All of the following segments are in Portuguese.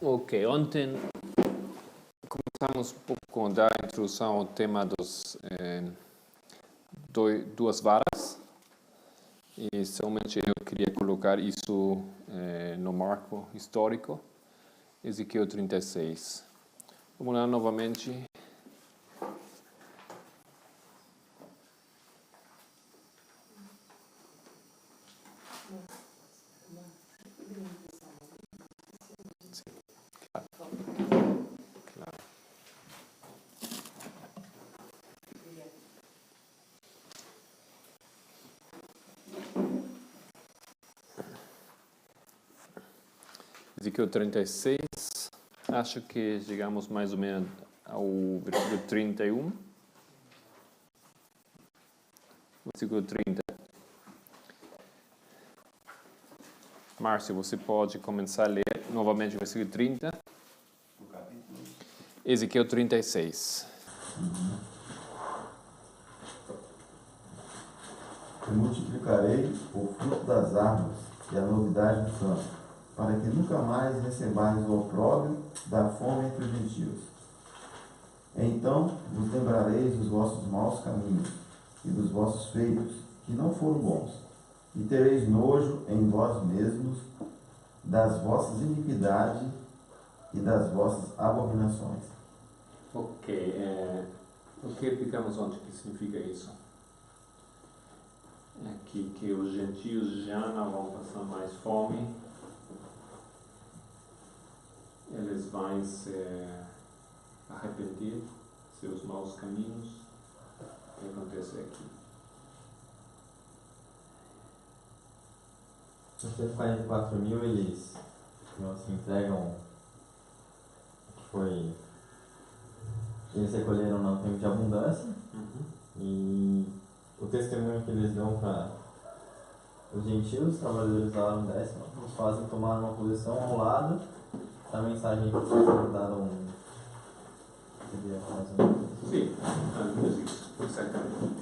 Ok, ontem começamos um pouco com a introdução ao tema dos duas varas e somente eu queria colocar isso no marco histórico, Ezequiel 36. Vamos lá novamente. Ezequiel 36, acho que chegamos mais ou menos ao versículo 31. Versículo 30. Márcio, você pode começar a ler novamente o versículo 30. Ezequiel 36. E multiplicarei o fruto das árvores e a novidade do campo, para que nunca mais recebais o opróbrio da fome entre os gentios. Então vos lembrareis dos vossos maus caminhos e dos vossos feitos, que não foram bons, e tereis nojo em vós mesmos das vossas iniquidades e das vossas abominações. Ok, o que ficamos ontem? O que significa isso? Que os gentios já não vão passar mais fome, eles vão se arrepender de seus maus caminhos. O que acontece aqui? Os 144.000 eles se entregam o que foi que eles recolheram no tempo de abundância. E o testemunho que eles dão para os gentios, os trabalhadores da hora décima, nos fazem tomar uma posição ao lado da mensagem que foi dada seria mais ou menos. Sim, isso, exatamente.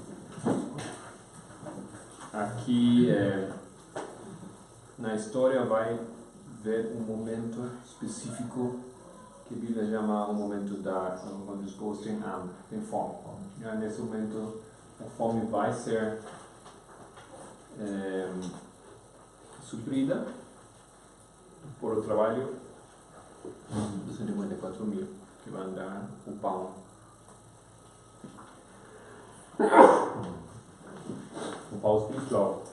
Aqui na história vai ver um momento específico que a Bíblia chama o momento quando os povos têm fome. Nesse momento a fome vai ser suprida por o trabalho dos 154.000 que vão dar o pão. O pão espiritual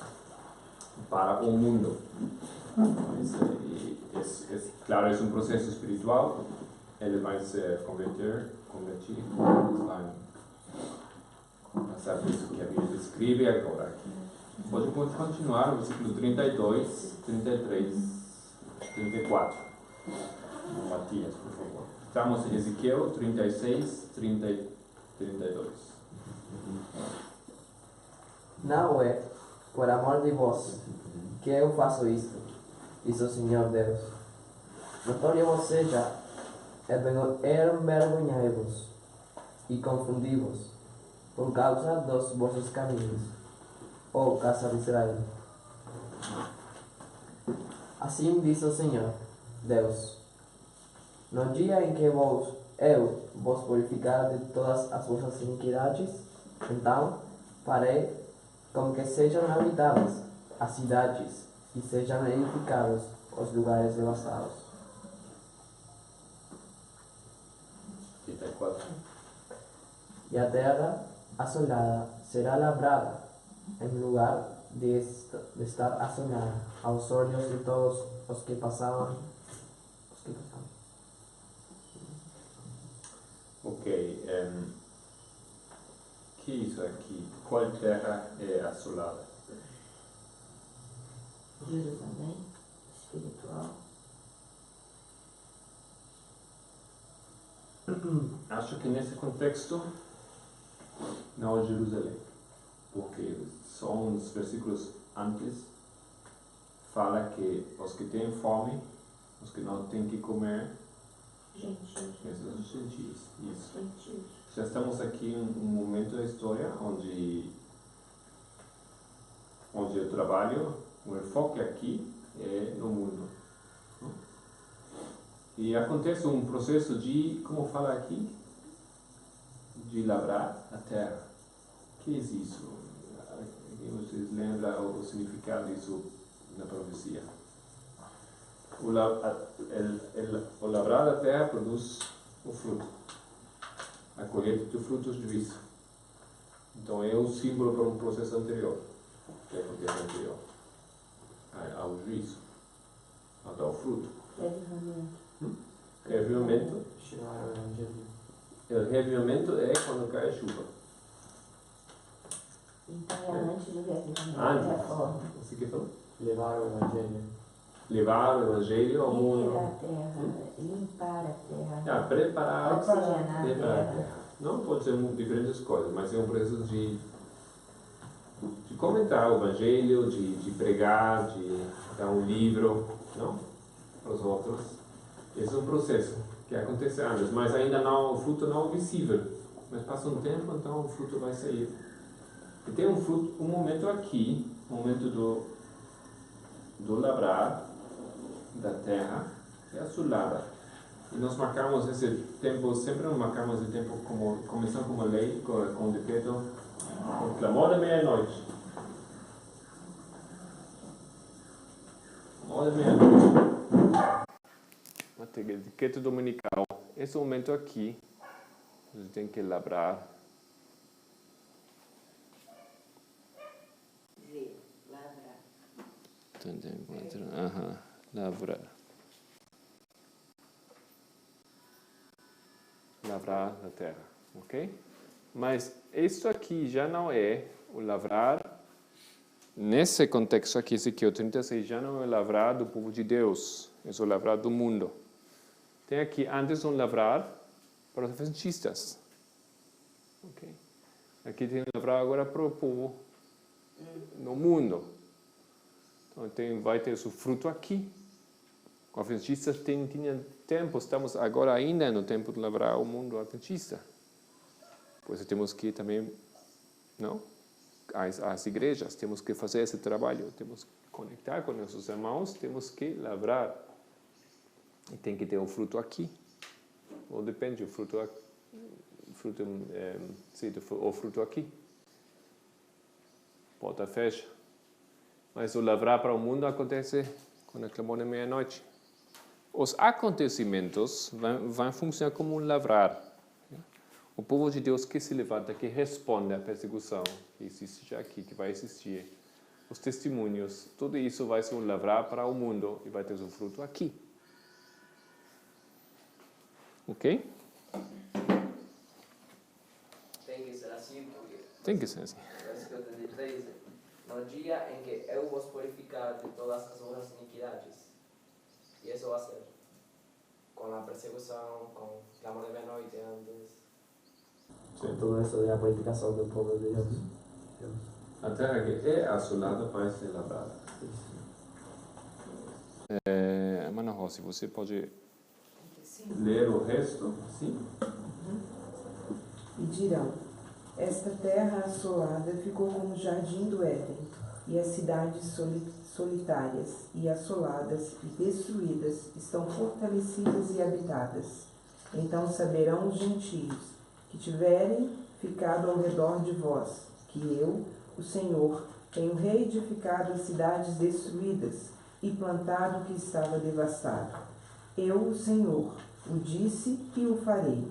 para o mundo. Claro, é um processo espiritual, ele vai se convertido, vai passar por isso que a Bíblia descreve agora. Pode continuar o versículo 32, 33, 34. Matias, por favor. Estamos em Ezequiel 36, 30 e 32. Não é por amor de vós que eu faço isto, diz o Senhor Deus. Notório vos seja, envergonhai-vos e confundi-vos por causa dos vossos caminhos, ó casa de Israel. Assim diz o Senhor Deus: no dia em que eu vos purificar de todas as vossas iniquidades, então farei com que sejam habitadas as cidades e sejam edificados os lugares devastados. 34. E a terra assolada será lavrada em lugar de estar assolada aos olhos de todos os que passavam. Ok, que é isso aqui? Qual terra é assolada? Jerusalém espiritual. Acho que nesse contexto não é Jerusalém, porque só uns versículos antes fala que os que têm fome, os que não têm que comer, Gentios. esses são os gentios. Isso. Gentios. já estamos aqui em um momento da história onde o trabalho, o enfoque aqui é no mundo. E acontece um processo de, como fala aqui, de labrar a terra. O que é isso? Vocês lembram o significado disso na profecia? O labrar a terra produz o fruto. A colheita de frutos de juízo. Então é um símbolo para um processo anterior. Que acontece anterior ao juízo, ao fruto. Reavivamento. O reavivamento é quando cai a chuva. Então é antes do reavivamento. Antes. Você que falou? Levar o evangelho. Levar o evangelho ao mundo. Limpar a terra, limpar a terra. Preparar Oxigenar a a terra. terra. Não pode ser diferentes coisas, mas é um processo de comentar o evangelho, de pregar, de dar um livro, não? Para os outros. Esse é um processo que acontece antes, mas ainda não, o fruto não é visível. Mas passa um tempo, então o fruto vai sair. E tem um fruto, um momento aqui, um momento do labrar da terra, é assolada. E nós marcamos esse tempo, sempre marcamos esse tempo como, começando como lei, com o decreto, com o clamor da meia-noite. Clamor da meia-noite. Decreto dominical. Esse momento aqui, você tem que labrar. Lavrar. Lavrar a terra, ok? Mas isso aqui já não é o lavrar, nesse contexto aqui, Ezequiel 36, já não é o lavrar do povo de Deus, é o lavrar do mundo. Tem aqui antes um lavrar para os adventistas, ok? Aqui tem um lavrar agora para o povo no mundo. Então vai ter o fruto aqui. O adventista tinha tempo, estamos agora ainda no tempo de lavrar o mundo adventista. Pois temos que também, não? As igrejas, temos que fazer esse trabalho, temos que conectar com nossos irmãos, temos que lavrar. E tem que ter o fruto aqui. Ou depende, o fruto aqui. Porta fecha. Mas o lavrar para o mundo acontece quando clamou na meia-noite. Os acontecimentos vão funcionar como um lavrar. O povo de Deus que se levanta, que responde à perseguição que existe já aqui, que vai existir. Os testemunhos, tudo isso vai ser um lavrar para o mundo e vai ter o fruto aqui. Ok? Tem que ser assim, porque... Tem que ser assim. Versículo 33. No dia em que eu vos purificar de todas as vossas iniquidades. E isso vai ser com a perseguição, com o clamor de meia-noite antes. Sim. Tudo isso é a purificação do povo de Deus. A terra que é assolada vai ser lavrada. Mana Rossi, você pode ler o resto? Sim? E dirão: esta terra assolada ficou como o jardim do Éden, e as cidades solitárias e assoladas e destruídas estão fortalecidas e habitadas. Então saberão os gentios que tiverem ficado ao redor de vós, que eu, o Senhor, tenho reedificado as cidades destruídas e plantado o que estava devastado. Eu, o Senhor, o disse e o farei.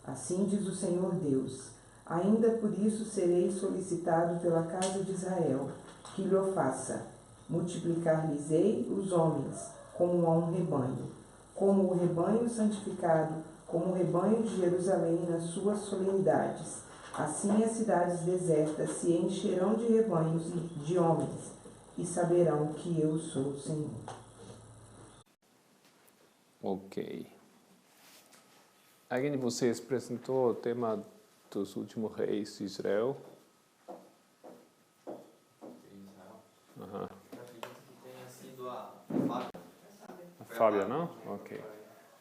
Assim diz o Senhor Deus. Ainda por isso serei solicitado pela casa de Israel, que lhe o faça. Multiplicar-lhes-ei os homens, como a um rebanho, como o rebanho santificado, como o rebanho de Jerusalém nas suas solenidades. Assim as cidades desertas se encherão de rebanhos e de homens, e saberão que eu sou o Senhor. Ok. Alguém de vocês apresentou o tema dos últimos reis de Israel? Aham. Eu acredito que tenha sido a Fábia. A Fábia, não? Ok.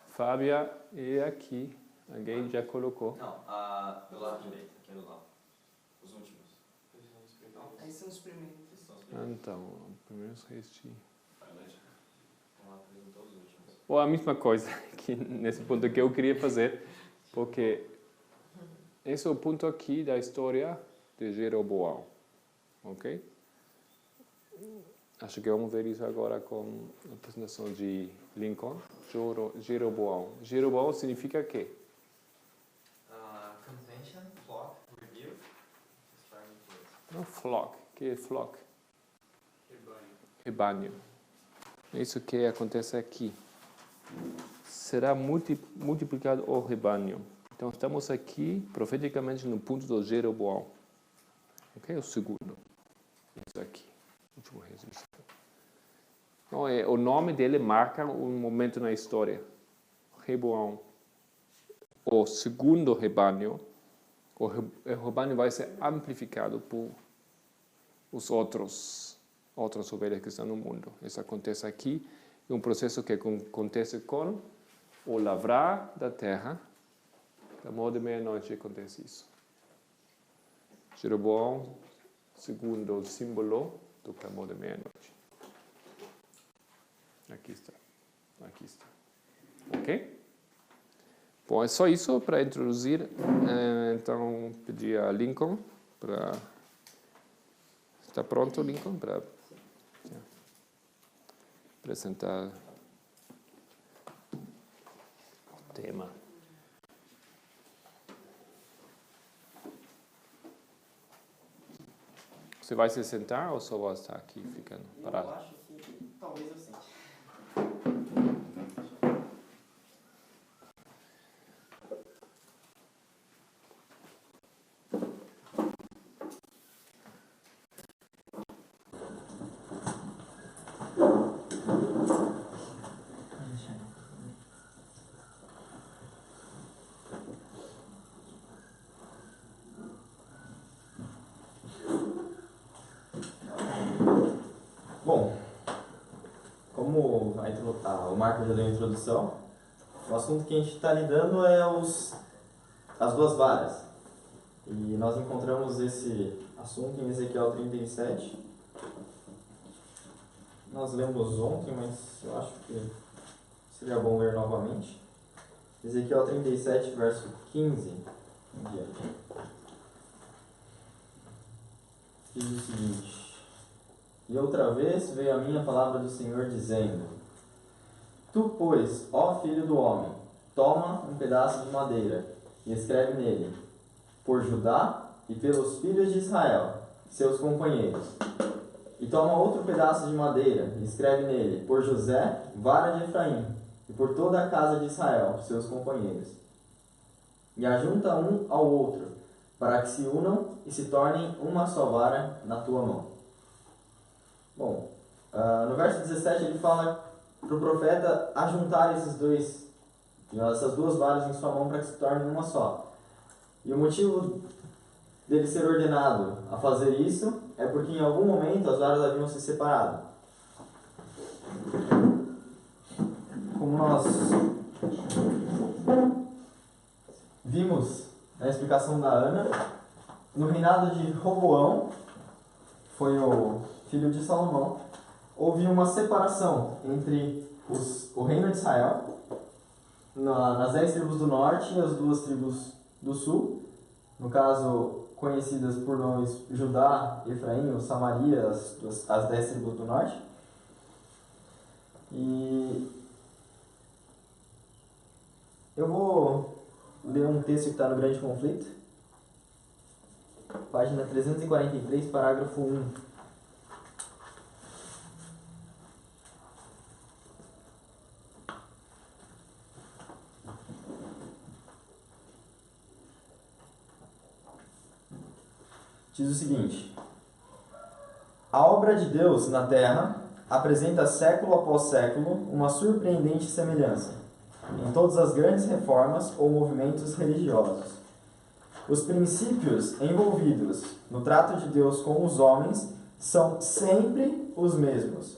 Fábia é aqui Alguém já colocou? Não, do lado direito, aqui do lado. Os últimos. Aí são os primeiros. Então, primeiros reis de... Apresentou os últimos. Ou a mesma coisa que nesse ponto que eu queria fazer, porque esse é o ponto aqui da história de Jeroboão, ok? Acho que vamos ver isso agora com a apresentação de Lincoln. Jeroboão. Jeroboão significa quê? Convention, flock, review, Não flock. O que é flock? Rebanho. Isso que acontece aqui. Será multiplicado o rebanho. Então estamos aqui profeticamente no ponto do Jeroboão. Ok? O segundo. Isso aqui. Último registro. Então, o nome dele marca um momento na história. Reboão. O segundo rebanho. O rebanho vai ser amplificado por os outras ovelhas que estão no mundo. Isso acontece aqui. É um processo que acontece com o lavrar da terra. Amor de meia-noite acontece isso. Jeroboão, segundo o símbolo do clamor de meia-noite. Aqui está. Aqui está. Ok? Bom, é só isso para introduzir. Então, pedi a Lincoln para... Está pronto, Lincoln, para apresentar o tema. Você vai se sentar ou só vai estar aqui ficando parado? Eu acho que talvez eu sente. Bom, como o Marco já deu a introdução, o assunto que a gente está lidando é as duas varas. E nós encontramos esse assunto em Ezequiel 37. Nós lemos ontem, mas eu acho que seria bom ler novamente. Ezequiel 37, verso 15 em diante. Diz o seguinte: E outra vez veio a minha palavra do Senhor dizendo: Tu, pois, ó filho do homem, toma um pedaço de madeira e escreve nele, por Judá e pelos filhos de Israel, seus companheiros. E toma outro pedaço de madeira e escreve nele, por José, vara de Efraim, e por toda a casa de Israel, seus companheiros. E ajunta um ao outro, para que se unam e se tornem uma só vara na tua mão. Bom, no verso 17 ele fala para o profeta ajuntar essas duas varas em sua mão para que se tornem uma só. E o motivo dele ser ordenado a fazer isso é porque em algum momento as varas haviam se separado. Como nós vimos na explicação da Ana, no reinado de Roboão, que foi o filho de Salomão, houve uma separação entre o reino de Israel, nas 10 tribos do norte e as 2 tribos do sul, no caso conhecidas por nomes Judá, Efraim ou Samaria, as 10 tribos do norte. E eu vou ler um texto que está no Grande Conflito, página 343, parágrafo 1. Diz o seguinte: A obra de Deus na terra apresenta século após século uma surpreendente semelhança em todas as grandes reformas ou movimentos religiosos. Os princípios envolvidos no trato de Deus com os homens são sempre os mesmos.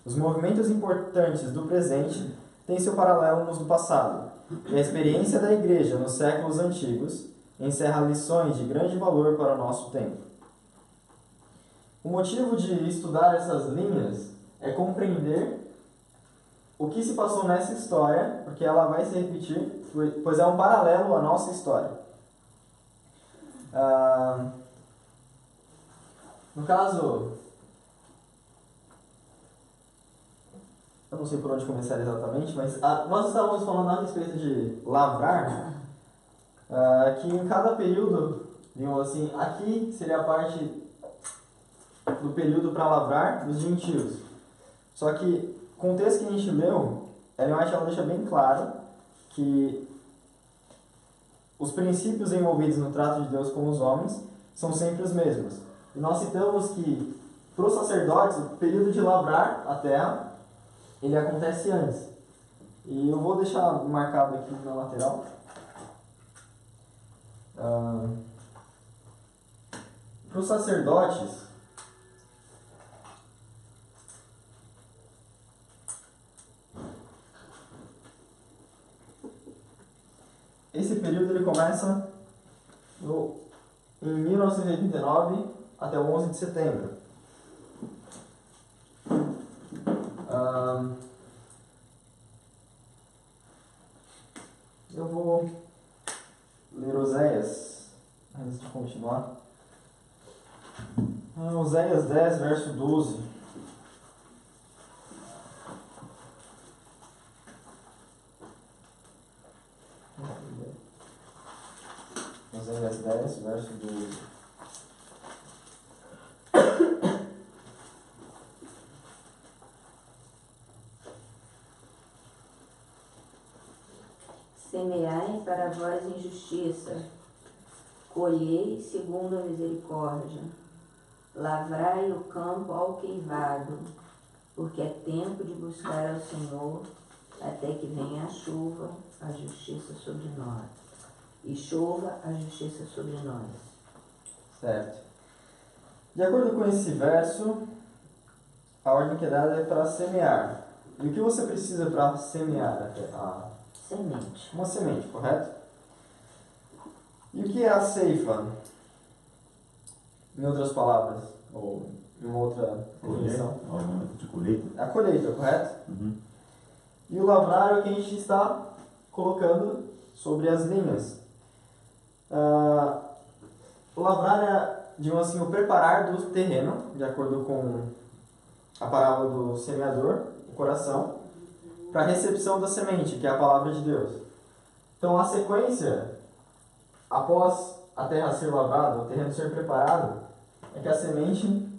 Os movimentos importantes do presente têm seu paralelo nos do passado, E a experiência da Igreja nos séculos antigos encerra lições de grande valor para o nosso tempo. O motivo de estudar essas linhas é compreender o que se passou nessa história, porque ela vai se repetir, pois é um paralelo à nossa história. No caso, eu não sei por onde começar exatamente, mas nós estávamos falando a respeito de lavrar, que em cada período, digamos assim, aqui seria a parte do período para lavrar dos gentios. Só que com o texto que a gente leu, Ellen White ela deixa bem claro que os princípios envolvidos no trato de Deus com os homens são sempre os mesmos. E nós citamos que, para os sacerdotes, o período de lavrar a terra, ele acontece antes. E eu vou deixar marcado aqui na lateral. Para os sacerdotes, esse período ele começa em 1989 até o 11 de setembro. Eu vou ler Oséias antes de continuar. Oséias 10, verso 12. Oséias 10, verso 12. Semeai para vós injustiça, colhei segundo a misericórdia, lavrai o campo ao queivado, porque é tempo de buscar ao Senhor, até que venha a chuva, a justiça sobre nós, e chova a justiça sobre nós. Certo. De acordo com esse verso, a ordem que é dada é para semear. E o que você precisa para semear a semente? Uma semente, correto? E o que é a ceifa? Em outras palavras, ou em uma outra definição? O momento de colheita. A colheita, correto? Uhum. E o lavrar é o que a gente está colocando sobre as linhas. O lavrar é, digamos assim, o preparar do terreno, de acordo com a parábola do semeador, o coração, para a recepção da semente, que é a palavra de Deus. Então, a sequência, após a terra ser lavrada, o terreno ser preparado, é que a semente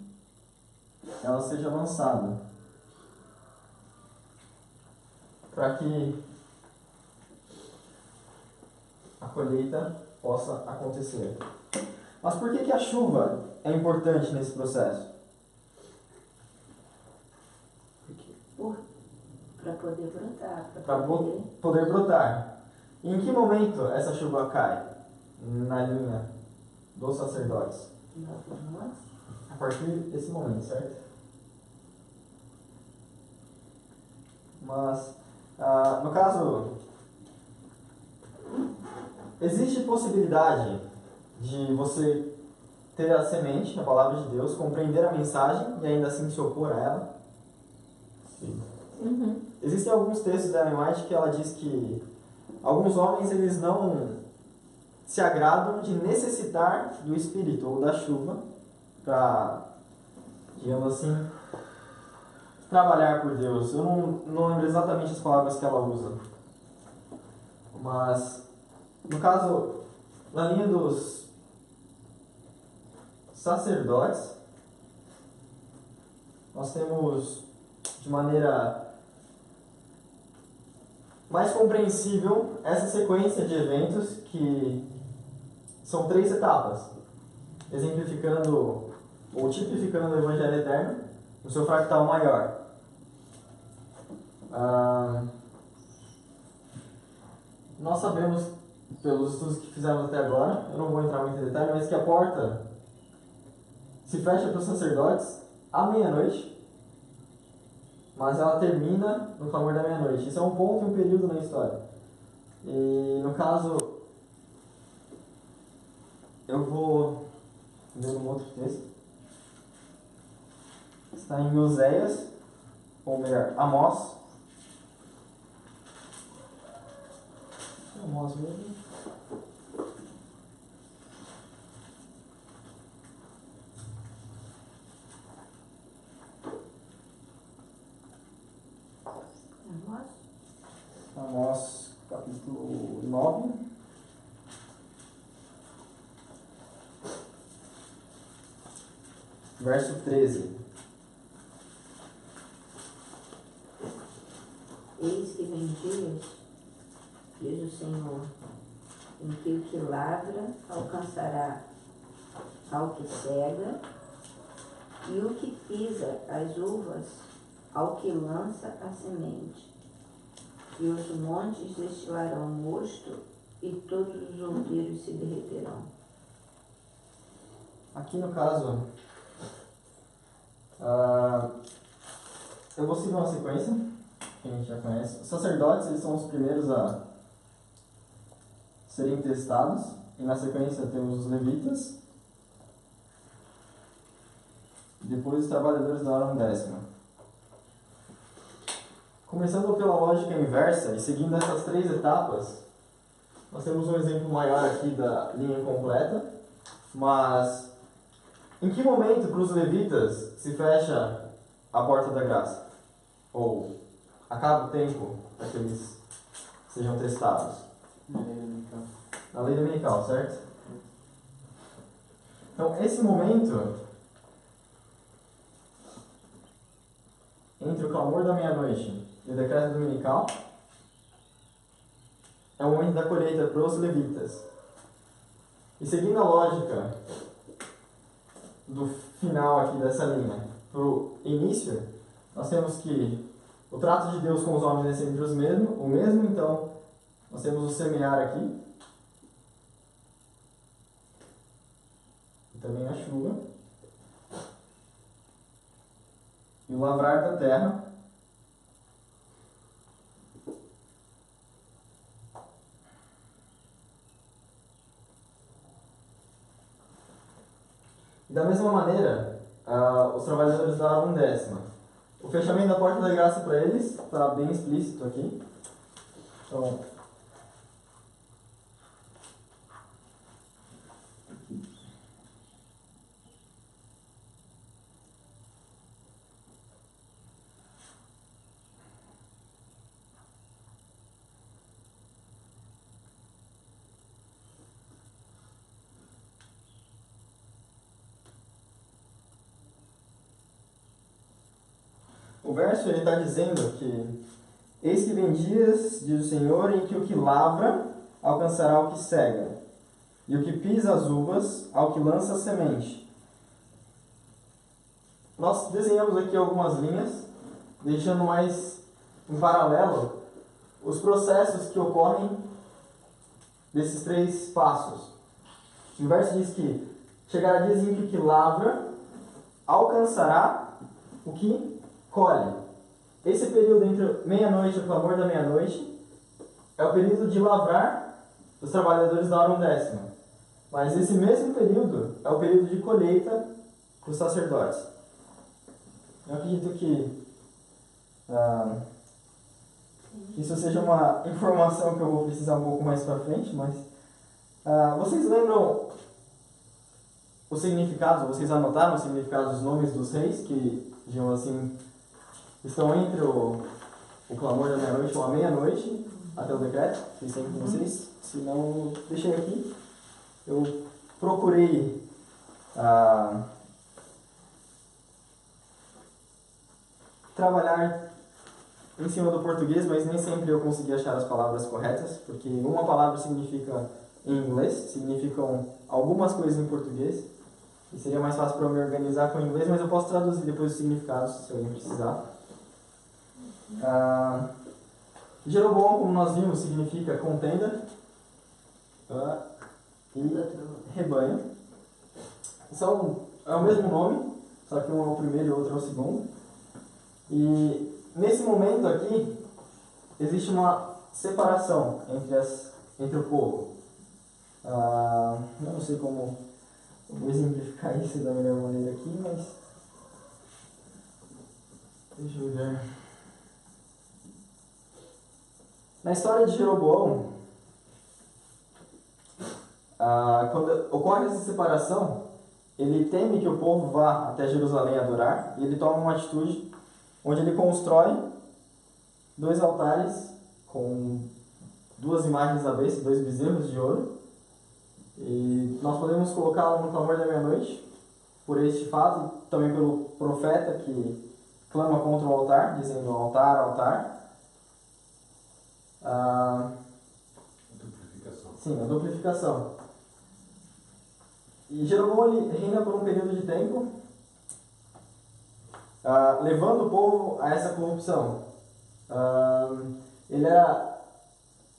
ela seja lançada, para que a colheita possa acontecer. Mas por que a chuva é importante nesse processo? Para poder brotar. Para poder brotar. E em que momento essa chuva cai na linha dos sacerdotes? A partir desse momento, certo? Mas, no caso, existe possibilidade de você ter a semente, a palavra de Deus, compreender a mensagem e ainda assim se opor a ela? Sim. Uhum. Existem alguns textos da Ellen White que ela diz que alguns homens eles não se agradam de necessitar do Espírito ou da chuva para, digamos assim, trabalhar por Deus. Eu não lembro exatamente as palavras que ela usa. Mas, no caso, na linha dos sacerdotes, nós temos de maneira mais compreensível essa sequência de eventos que são 3 etapas, exemplificando ou tipificando o Evangelho Eterno no seu fractal maior. Nós sabemos, pelos estudos que fizemos até agora, eu não vou entrar muito em detalhe, mas que a porta se fecha para os sacerdotes à meia-noite, mas ela termina no clamor da meia-noite. Isso é um ponto e um período na história. E no caso, eu vou ler um outro texto. Está em Oséias, ou melhor, Amós. Amós mesmo. Amós, capítulo 9. Verso 13. Eis que vem dias, diz o Senhor, em que o que lavra alcançará ao que cega, e o que pisa as uvas ao que lança a semente. E os montes destilarão mosto, e todos os outeiros se derreterão. Aqui no caso, eu vou seguir uma sequência que a gente já conhece. Os sacerdotes, eles são os primeiros a serem testados, e na sequência temos os levitas, e depois os trabalhadores da hora undécima. Começando pela lógica inversa e seguindo essas 3 etapas, nós temos um exemplo maior aqui da linha incompleta, mas em que momento para os levitas se fecha a porta da graça? Ou acaba o tempo para que eles sejam testados? Na lei dominical, certo? Então, esse momento, entre o clamor da meia-noite e o decreto dominical, é o momento da colheita para os levitas. E seguindo a lógica do final aqui dessa linha para o início, nós temos que o trato de Deus com os homens é sempre o mesmo, então nós temos o semear aqui, e também a chuva, e o lavrar da terra. Da mesma maneira, os trabalhadores da hora undécima. O fechamento da porta da graça para eles está bem explícito aqui. Então, o verso ele está dizendo que eis que vem dias, diz o Senhor, em que o que lavra alcançará o que cega, e o que pisa as uvas ao que lança a semente. Nós desenhamos aqui algumas linhas, deixando mais em paralelo os processos que ocorrem desses 3 passos. O verso diz que chegará dias em que o que lavra alcançará o que colhe. Esse período entre meia-noite e o clamor da meia-noite é o período de lavrar dos trabalhadores da hora undécima. Mas esse mesmo período é o período de colheita dos sacerdotes. Eu acredito que isso seja uma informação que eu vou precisar um pouco mais para frente, mas vocês lembram os significados, vocês anotaram os significados dos nomes dos reis que, digamos assim, estão entre o clamor da meia-noite ou a meia-noite até o decreto? Vocês têm com vocês? Se não, deixei aqui. Eu procurei trabalhar em cima do português, mas nem sempre eu consegui achar as palavras corretas, porque uma palavra significa em inglês, significam algumas coisas em português, e seria mais fácil para eu me organizar com o inglês, mas eu posso traduzir depois os significados, se alguém precisar. Jeroboão, como nós vimos, significa contenda e rebanho. É o mesmo nome, só que um é o primeiro e o outro é o segundo. E nesse momento aqui, existe uma separação entre o povo. Eu não sei como eu vou exemplificar isso da melhor maneira aqui, mas deixa eu ver. Na história de Jeroboão, quando ocorre essa separação, ele teme que o povo vá até Jerusalém adorar, e ele toma uma atitude onde ele constrói 2 altares com 2 imagens à besta, 2 bezerros de ouro. E nós podemos colocá-lo no clamor da meia-noite por este fato, e também pelo profeta que clama contra o altar, dizendo altar, altar. Duplicação. Sim, a duplicação. E Jeroboão ele reina por um período de tempo, levando o povo a essa corrupção. Ele era...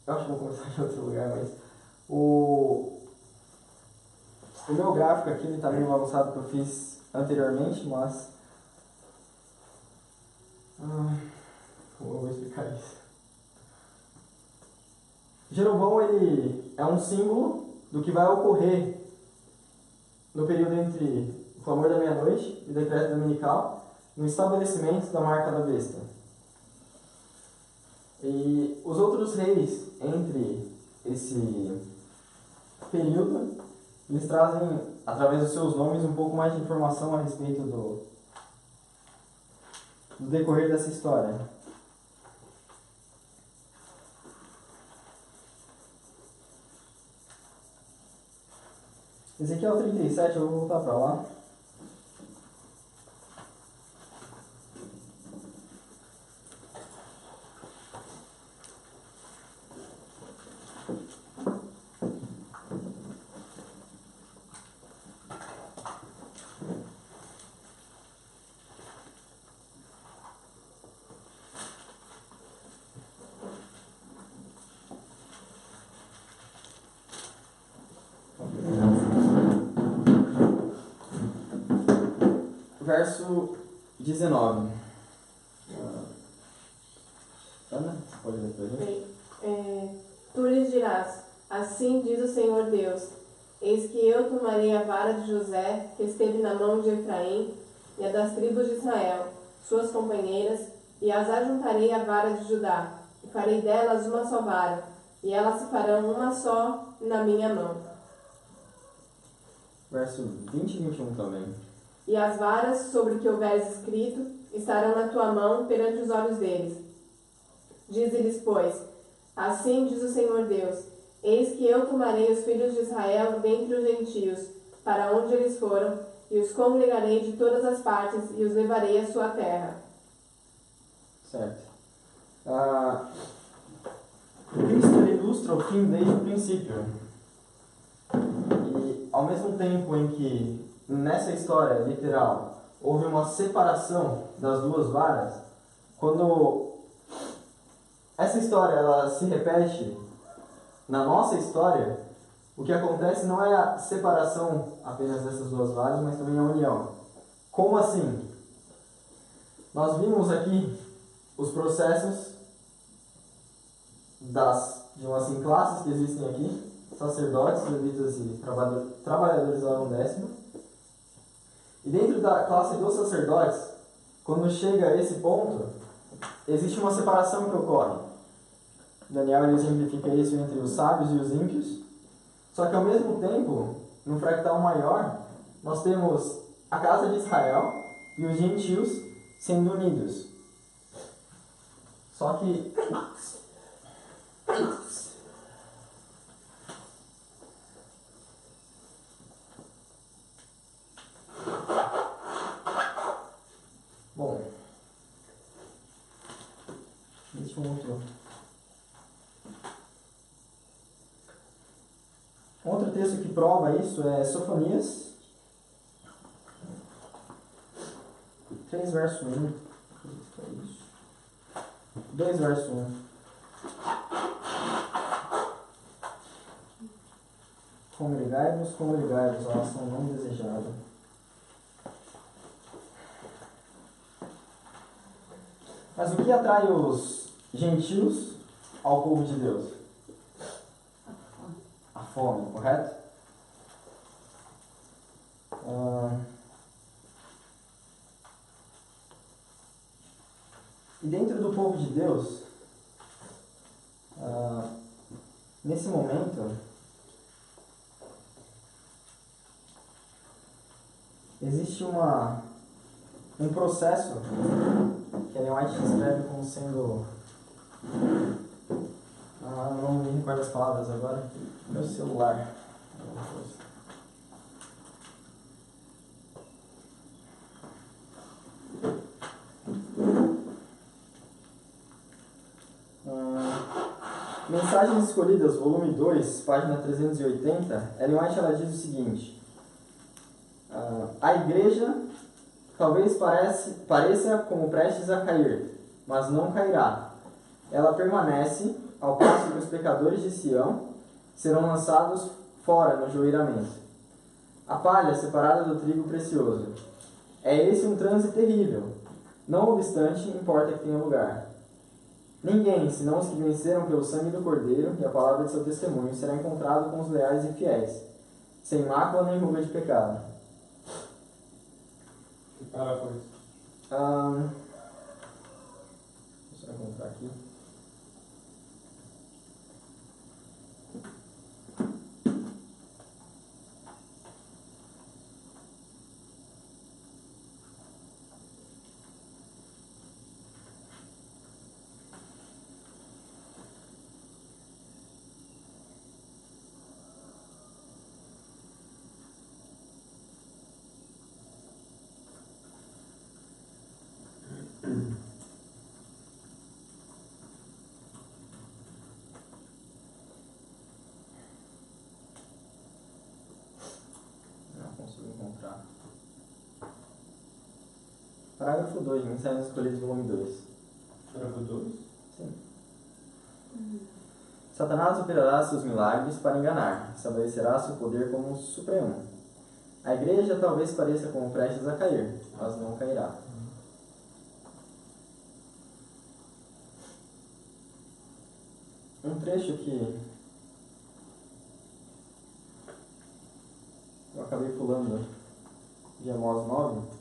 Eu acho que vou começar em outro lugar, mas... O meu gráfico aqui está meio bagunçado que eu fiz anteriormente, mas... vou explicar isso. Jeroboão ele é um símbolo do que vai ocorrer no período entre o clamor da meia-noite e o decreto dominical, no estabelecimento da marca da besta. E os outros reis entre esse período, eles trazem, através dos seus nomes, um pouco mais de informação a respeito do decorrer dessa história. Ezequiel 37, eu vou voltar para lá. Verso 19. Ana, pode ler para a gente? Tu lhes dirás, assim diz o Senhor Deus, eis que eu tomarei a vara de José, que esteve na mão de Efraim, e a das tribos de Israel, suas companheiras, e as ajuntarei à vara de Judá, e farei delas uma só vara, e elas se farão uma só na minha mão. Verso 20 e 21 também. E as varas sobre que houveres escrito estarão na tua mão perante os olhos deles. Dize-lhes, pois, assim diz o Senhor Deus, eis que eu tomarei os filhos de Israel dentre os gentios, para onde eles foram, e os congregarei de todas as partes, e os levarei à sua terra. Certo. Cristo ele ilustra o fim desde o princípio. E ao mesmo tempo em que nessa história literal houve uma separação das 2 varas, quando essa história ela se repete na nossa história, o que acontece não é a separação apenas dessas 2 varas, mas também a união. Como assim? Nós vimos aqui os processos de classes que existem aqui, sacerdotes, levitas e trabalhadores da undécima. E dentro da classe dos sacerdotes, quando chega a esse ponto, existe uma separação que ocorre. Daniel ele exemplifica isso entre os sábios e os ímpios. Só que ao mesmo tempo, no fractal maior, nós temos a casa de Israel e os gentios sendo unidos. Só que bom, deixa eu mostrar. Outro texto que prova isso é Sofonias 3, verso 1. 2, verso 1. Congregai-vos, a ação não desejada. Mas o que atrai os gentios ao povo de Deus? A fome, correto? E dentro do povo de Deus, nesse momento, existe um processo que Ellen White descreve como sendo... não me recordo as palavras agora. Meu celular. Mensagens Escolhidas, volume 2, página 380, Ellen White ela diz o seguinte: a igreja talvez pareça como prestes a cair, mas não cairá. Ela permanece, ao passo que os pecadores de Sião serão lançados fora no joeiramento. A palha separada do trigo precioso. É esse um transe terrível. Não obstante, importa que tenha lugar. Ninguém, senão os que venceram pelo sangue do Cordeiro e a palavra de seu testemunho, será encontrado com os leais e fiéis, sem mácula nem ruga de pecado. Que palavra foi isso? Deixa eu encontrar aqui. Parágrafo 2, Mensagens Escolhidas, volume 2. Parágrafo 2? Sim. Satanás operará seus milagres para enganar, estabelecerá seu poder como supremo. A igreja talvez pareça como prestes a cair, mas não cairá. Um trecho que eu acabei pulando de Amós 9.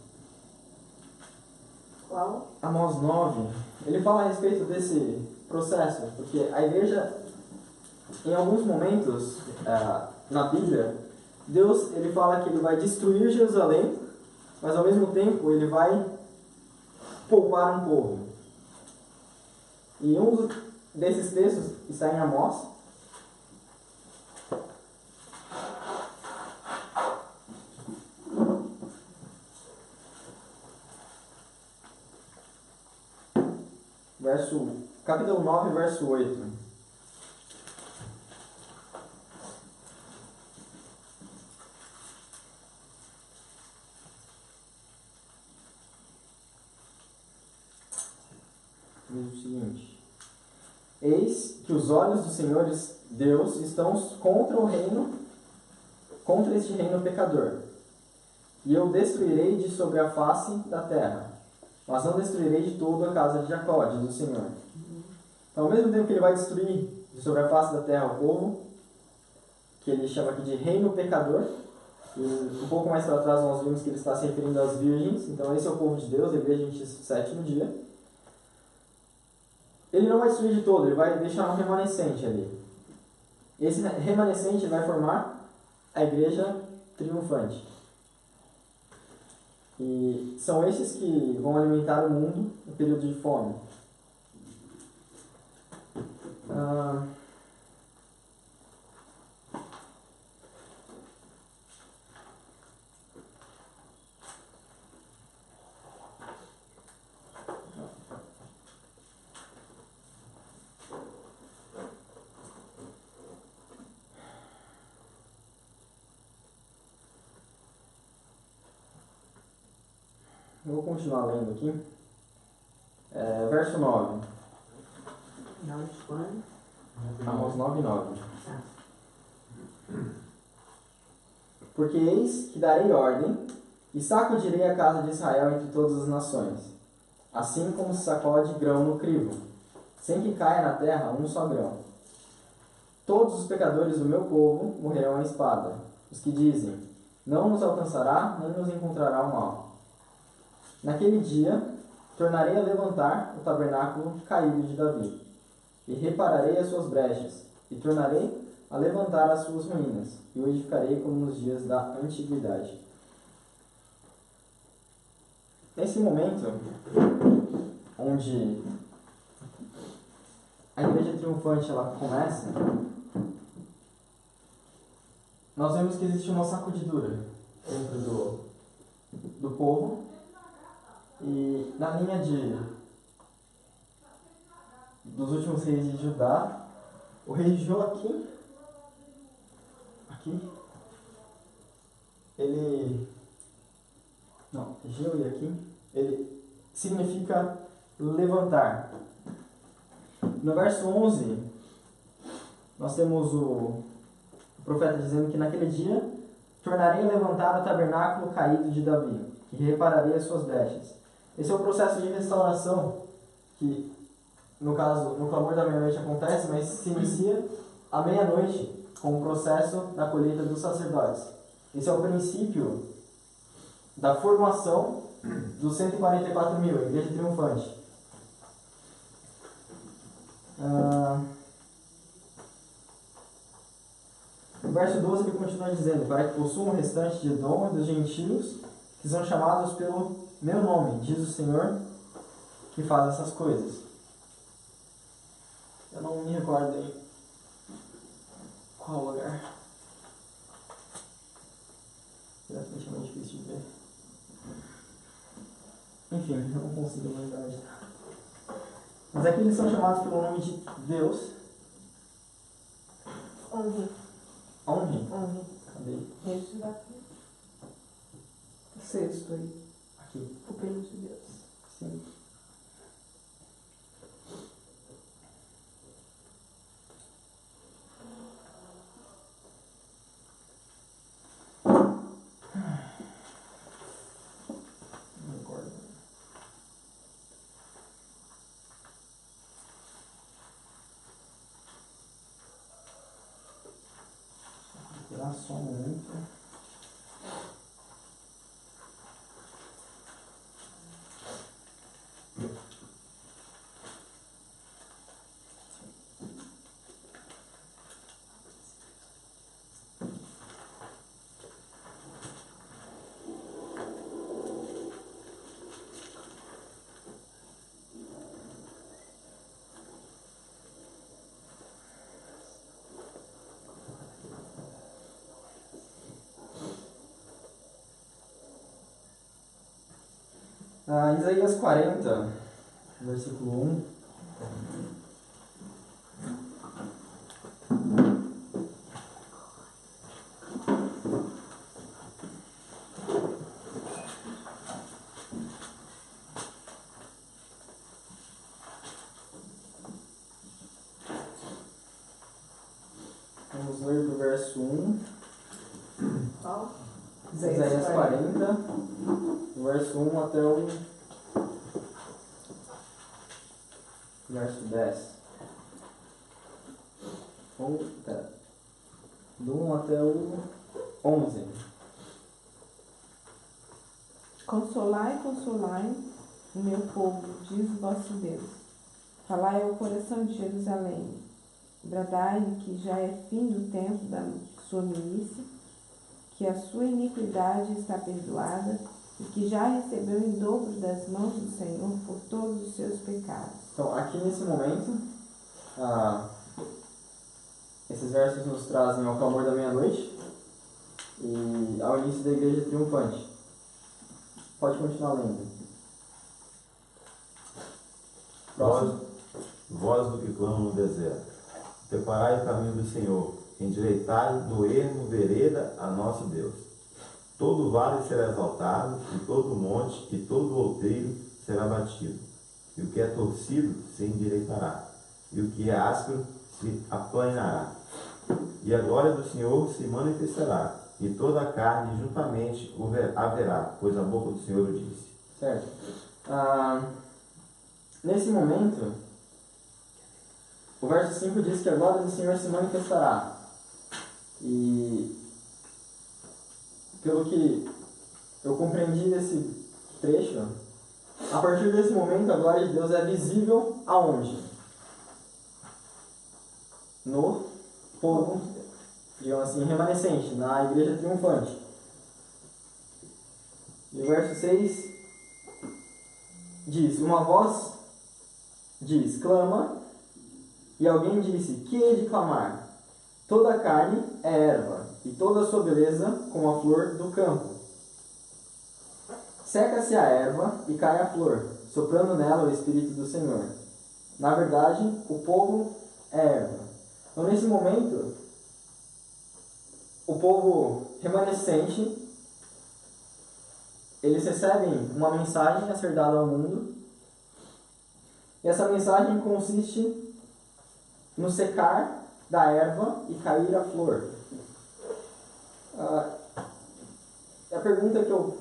Qual? Amós 9, ele fala a respeito desse processo, porque a igreja, em alguns momentos na Bíblia, Deus ele fala que ele vai destruir Jerusalém, mas ao mesmo tempo ele vai poupar um povo. E um desses textos está em Amós. Capítulo 9, verso 8. Diz o seguinte: eis que os olhos do Senhor Deus estão contra este reino pecador, e eu destruirei de sobre a face da terra, mas não destruirei de todo a casa de Jacó, diz o Senhor. Então, ao mesmo tempo que ele vai destruir de sobre a face da terra o povo, que ele chama aqui de reino pecador, e um pouco mais para trás nós vimos que ele está se referindo às virgens, então esse é o povo de Deus, a igreja do sétimo dia. Ele não vai destruir de todo, ele vai deixar um remanescente ali. Esse remanescente vai formar a igreja triunfante. E são esses que vão alimentar o mundo no período de fome. Eu vou continuar lendo aqui. Verso 9. Não, de quando? Amós 9, 9. Porque eis que darei ordem, e sacudirei a casa de Israel entre todas as nações, assim como se sacode grão no crivo, sem que caia na terra um só grão. Todos os pecadores do meu povo morrerão à espada, os que dizem, não nos alcançará, nem nos encontrará o mal. Naquele dia, tornarei a levantar o tabernáculo caído de Davi, e repararei as suas brechas, e tornarei a levantar as suas ruínas, e o edificarei como nos dias da antiguidade. Nesse momento, onde a igreja triunfante ela começa, nós vemos que existe uma sacudidura dentro do povo, e na linha dos últimos reis de Judá, o rei Joaquim, ele significa levantar. No verso 11, nós temos o profeta dizendo que naquele dia tornarei a levantar o tabernáculo caído de Davi e repararei as suas brechas. Esse é o processo de restauração que, no caso, no clamor da meia-noite acontece, mas se inicia à meia-noite com o processo da colheita dos sacerdotes. Esse é o princípio da formação dos 144 mil, a igreja triunfante. No verso 12 ele continua dizendo, para que possuam o restante de Edom e dos gentios, que são chamados pelo meu nome, diz o Senhor, que faz essas coisas. Eu não me recordo em qual lugar. Exatamente, é muito difícil de ver. Enfim, eu não consigo lembrar de nada. Mas aqui eles são chamados pelo nome de Deus. Honre. Honre? Honre. Cadê? Esse daqui. Sexto aí. Aqui. O pelo de Deus. Sim. Não recordo. Vou tirar só um momento. Isaías 40, versículo 1. Vamos ler do verso 1. Qual? Isaías 40, do verso 1 até o verso 10. Do 1 até o 11. Consolai, consolai o meu povo, diz o vosso Deus. Falai ao coração de Jerusalém. Bradai-lhe que já é fim do tempo da sua milícia, que a sua iniquidade está perdoada e que já recebeu em dobro das mãos do Senhor por todos os seus pecados. Então, aqui nesse momento, esses versos nos trazem ao clamor da meia-noite e ao início da igreja triunfante. Pode continuar lendo. Vós do que clamam no deserto, preparai o caminho do Senhor, endireitai no ermo vereda a nosso Deus. Todo vale será exaltado, e todo monte e todo outeiro será batido. E o que é torcido se endireitará, e o que é áspero se aplanará. E a glória do Senhor se manifestará, e toda a carne juntamente haverá, pois a boca do Senhor o disse. Certo. Nesse momento, o verso 5 diz que a glória do Senhor se manifestará. E pelo que eu compreendi desse trecho, a partir desse momento a glória de Deus é visível aonde? No povo, digamos assim, remanescente, na igreja triunfante. E o verso 6 diz, uma voz diz, clama, e alguém disse, que hei de clamar? Toda a carne é erva, e toda a sua beleza como a flor do campo. Seca-se a erva e cai a flor, soprando nela o Espírito do Senhor. Na verdade, o povo é erva. Então, nesse momento, o povo remanescente, eles recebem uma mensagem a ser dada ao mundo. E essa mensagem consiste no secar da erva e cair a flor. A pergunta que o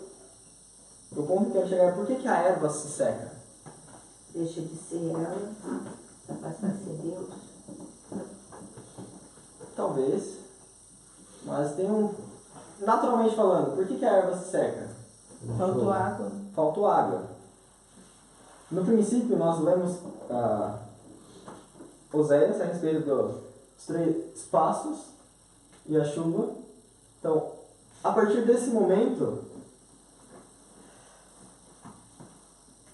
ponto que eu quero chegar é por que a erva se seca? Deixa de ser ela para passar a ser Deus. Talvez. Mas tem um... Naturalmente falando, por que a erva se seca? Faltou água. Faltou água. No princípio, nós lemos Oséias a respeito dos 3 passos e a chuva. Então, a partir desse momento,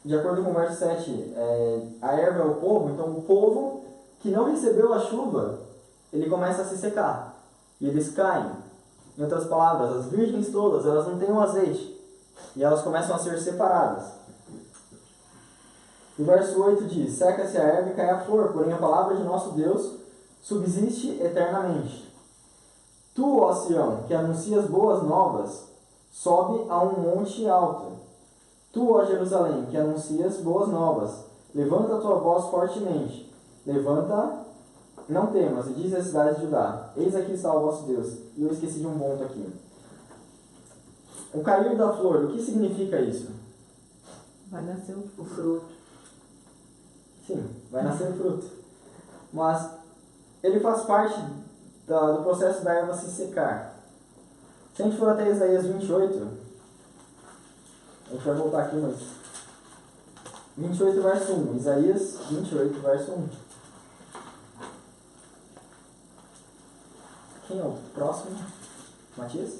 de acordo com o verso 7, a erva é o povo, então o povo que não recebeu a chuva, ele começa a se secar. E eles caem. Em outras palavras, as virgens todas, elas não têm o azeite. E elas começam a ser separadas. O verso 8 diz, seca-se a erva e cai a flor, porém a palavra de nosso Deus subsiste eternamente. Tu, ó Sião, que anuncias boas novas, sobe a um monte alto. Tu, ó Jerusalém, que anuncias boas novas, levanta a tua voz fortemente. Levanta, não temas, e diz às cidades de Judá, eis aqui está o vosso Deus. E eu esqueci de um ponto aqui. O cair da flor, o que significa isso? Vai nascer O fruto. Sim, vai nascer fruto. Mas ele faz parte do processo da erva se secar. Se a gente for até Isaías 28, a gente vai voltar aqui, mas 28 verso 1. Isaías 28 verso 1. Quem é o próximo? Matias?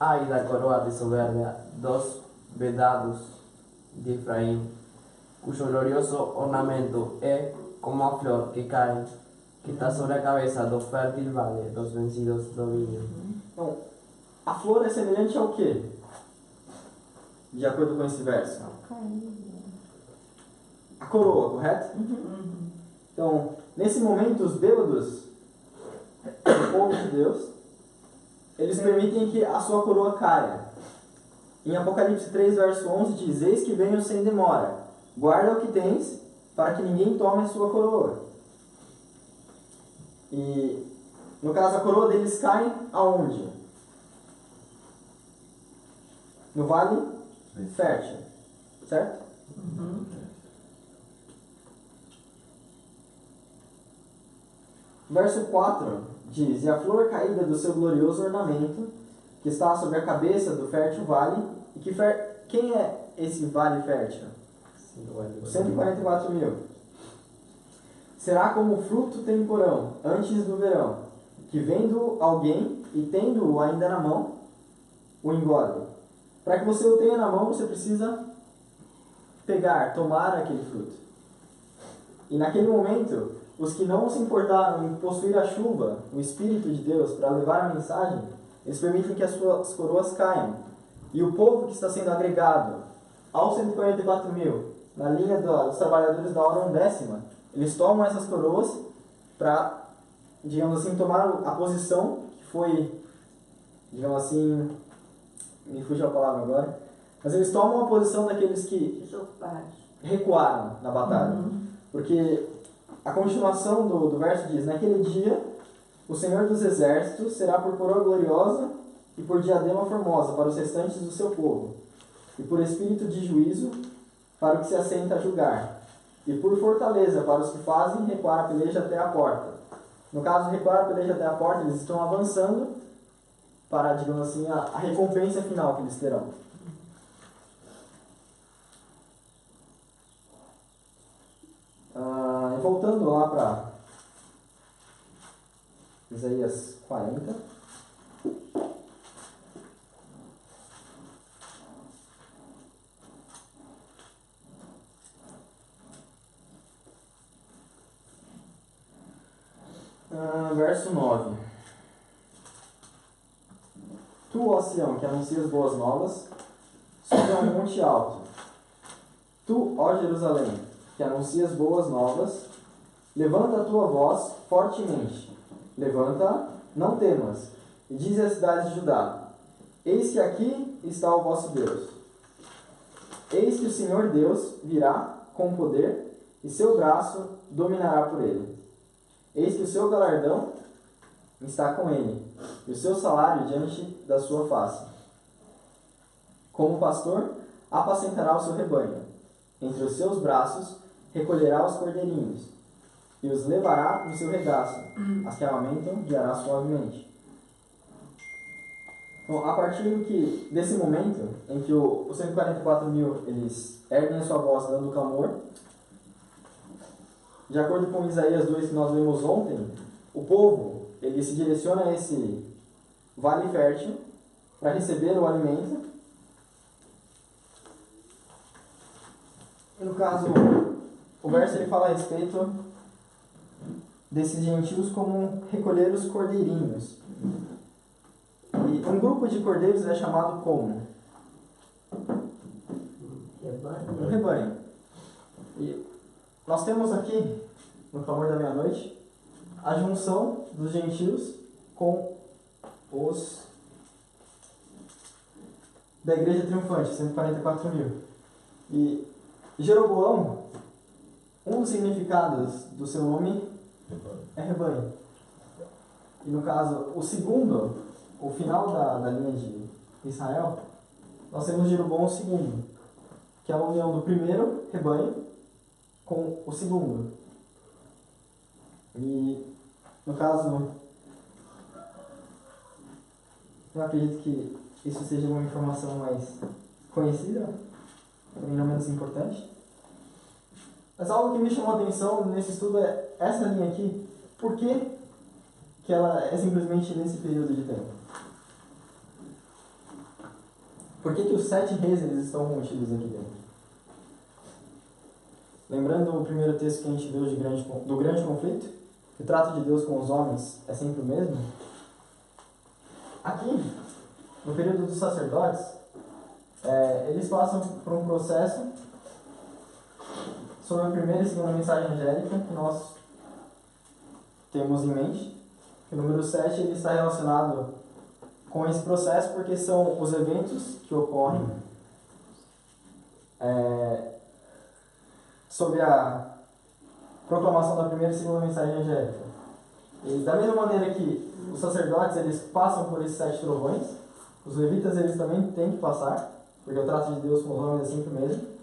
Ai da coroa de soberbia dos vedados de Efraim, cuyo glorioso ornamento é como a flor que cai, que está sobre a cabeça do fértil vale dos vencidos do vinho. Então, a flor é semelhante ao quê? De acordo com esse verso. A coroa, correto? Então, nesse momento, os bêbados do povo de Deus, eles permitem que a sua coroa caia. Em Apocalipse 3, verso 11, diz, eis que venho sem demora, guarda o que tens, para que ninguém tome a sua coroa. E, no caso, a coroa deles cai aonde? No vale fértil, certo? Verso 4 diz, e a flor caída do seu glorioso ornamento, que está sobre a cabeça do fértil vale, e que quem é esse vale fértil? 144 mil. Será como fruto temporão, antes do verão, que vendo alguém e tendo-o ainda na mão, o engole. Para que você o tenha na mão, você precisa pegar, tomar aquele fruto. E naquele momento, os que não se importaram em possuir a chuva, o Espírito de Deus, para levar a mensagem, eles permitem que as suas coroas caiam. E o povo que está sendo agregado aos 144 mil, na linha dos trabalhadores da hora 1/10, eles tomam essas coroas para, digamos assim, tomar a posição que foi, digamos assim, me fugiu a palavra agora, mas eles tomam a posição daqueles que recuaram na batalha. Porque a continuação do verso diz, naquele dia, o Senhor dos Exércitos será por coroa gloriosa e por diadema formosa para os restantes do seu povo. e por espírito de juízo para o que se assenta a julgar, e por fortaleza para os que fazem recuar a peleja até a porta. No caso, recuar a peleja até a porta, eles estão avançando para, digamos assim, a recompensa final que eles terão. E voltando lá para Isaías 40. Verso 9. Tu, ó Sião, que anuncias boas novas, sobe a um monte alto. Tu, ó Jerusalém, que anuncias boas novas, levanta a tua voz fortemente. Levanta, não temas, e dize às cidades de Judá: eis que aqui está o vosso Deus. Eis que o Senhor Deus virá com poder, e seu braço dominará por ele. Eis que o seu galardão está com ele, e o seu salário diante da sua face. Como pastor, apacentará o seu rebanho. Entre os seus braços recolherá os cordeirinhos, e os levará no seu regaço. As que amamentam guiará suavemente. Então, a partir desse momento, em que os 144.000 eles erguem a sua voz dando clamor, de acordo com Isaías 2 que nós vimos ontem, o povo ele se direciona a esse vale fértil para receber o alimento. E no caso, o verso ele fala a respeito desses gentios como recolher os cordeirinhos. E um grupo de cordeiros é chamado como? Um rebanho. E nós temos aqui, no clamor da meia-noite, a junção dos gentios com os da igreja triunfante, 144.000. E Jeroboão, um dos significados do seu nome é rebanho. E no caso, o segundo, o final da linha de Israel, nós temos Jeroboão II, que é a união do primeiro rebanho com o segundo. E no caso, eu acredito que isso seja uma informação mais conhecida, porém não menos importante. Mas algo que me chamou a atenção nesse estudo é essa linha aqui. Por que ela é simplesmente nesse período de tempo? Por que os 7 reis eles estão contidos aqui dentro? Lembrando o primeiro texto que a gente viu do grande conflito, que o trato de Deus com os homens é sempre o mesmo. Aqui, no período dos sacerdotes, eles passam por um processo sobre a primeira e segunda mensagem angélica que nós temos em mente. O número 7 ele está relacionado com esse processo porque são os eventos que ocorrem sobre a proclamação da primeira e segunda mensagem angélica. E da mesma maneira que os sacerdotes eles passam por esses 7 trovões, os levitas eles também têm que passar, porque o trato de Deus com os homens é sempre o mesmo.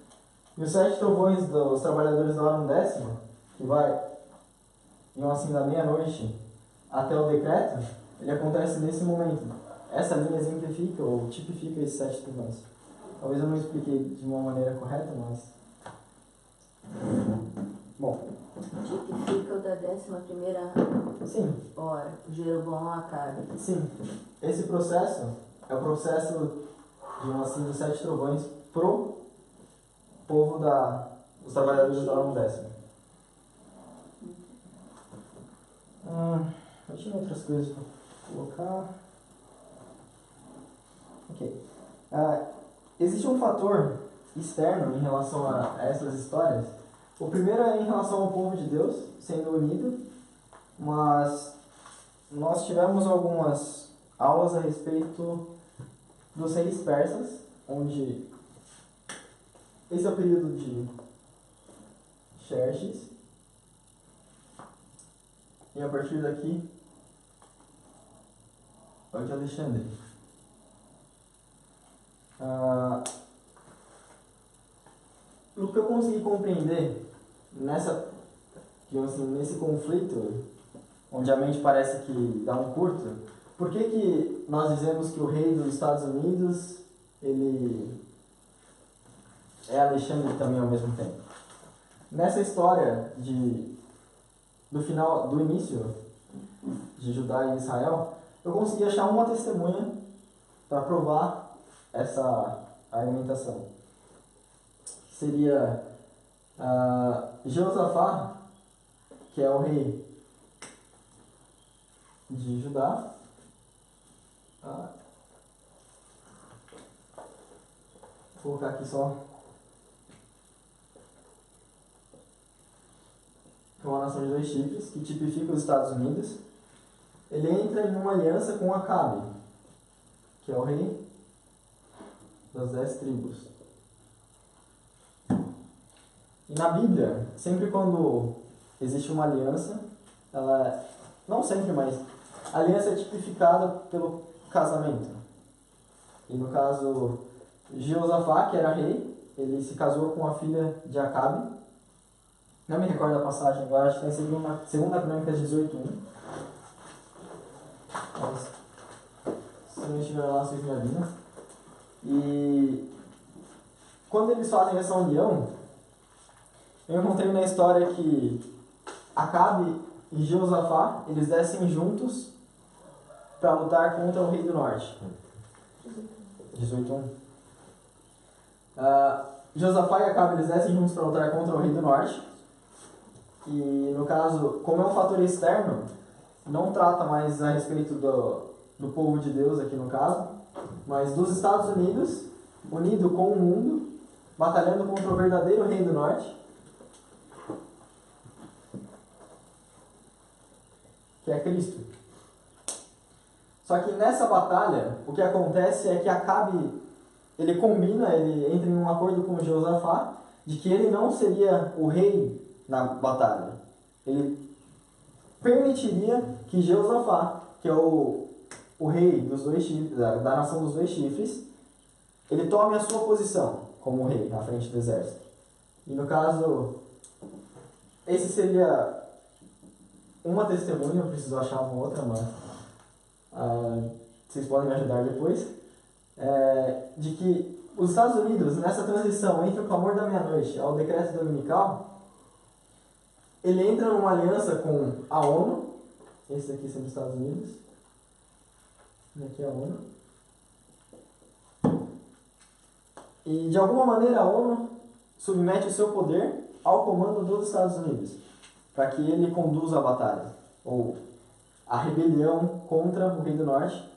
E os 7 trovões dos trabalhadores da hora undécima, que vai, assim, da meia-noite até o decreto, ele acontece nesse momento. Essa linha exemplifica ou tipifica esses 7 trovões. Talvez eu não expliquei de uma maneira correta, mas... Bom. Tipifica o da 11ª Sim. hora, o Jeroboão Acabe. Sim. Esse processo é o processo, assim, dos 7 trovões pro povo dos trabalhadores da hora undécima. Eu tinha outras coisas para colocar. Ok. Existe um fator externo em relação a essas histórias. O primeiro é em relação ao povo de Deus sendo unido, mas nós tivemos algumas aulas a respeito dos reis persas, onde esse é o período de Xerxes, e a partir daqui é o de Alexandre. o que eu consegui compreender nesse conflito, onde a mente parece que dá um curto, por que nós dizemos que o rei dos Estados Unidos, ele é Alexandre também ao mesmo tempo? Nessa história do início de Judá e Israel, eu consegui achar uma testemunha para provar essa argumentação. Seria Jeosafá, que é o rei de Judá. Vou colocar aqui só. É uma nação de 2 chifres, que tipifica os Estados Unidos. Ele entra em uma aliança com Acabe, que é o rei das 10 tribos. E na Bíblia, sempre quando existe uma aliança, não sempre, mas a aliança é tipificada pelo casamento. E no caso, Jeosafá, que era rei, ele se casou com a filha de Acabe. Não me recordo a passagem agora, acho que está em 2 Crônicas 18:1. Mas, se não estiver lá, vocês me avisam. E quando eles fazem essa união, eu encontrei na história que Acabe e Jeosafá, eles descem juntos para lutar contra o rei do norte. 18:1. Jeosafá e Acabe, eles descem juntos para lutar contra o rei do norte. E no caso, como é um fator externo, não trata mais a respeito do povo de Deus aqui no caso, mas dos Estados Unidos, unido com o mundo, batalhando contra o verdadeiro rei do norte, que é Cristo. Só que nessa batalha, o que acontece é que Acabe, ele entra em um acordo com Jeosafá, de que ele não seria o rei na batalha. Ele permitiria que Jeosafá, que é o rei dos 2 chifres, da nação dos 2 chifres, ele tome a sua posição como rei na frente do exército. E no caso, esse seria uma testemunha, eu preciso achar uma outra, mas vocês podem me ajudar depois, de que os Estados Unidos, nessa transição entre o clamor da meia-noite ao decreto dominical, ele entra numa aliança com a ONU. Esse aqui são os Estados Unidos. E aqui é a ONU. E de alguma maneira a ONU submete o seu poder ao comando dos Estados Unidos, para que ele conduza a batalha, ou a rebelião contra o Rei do Norte,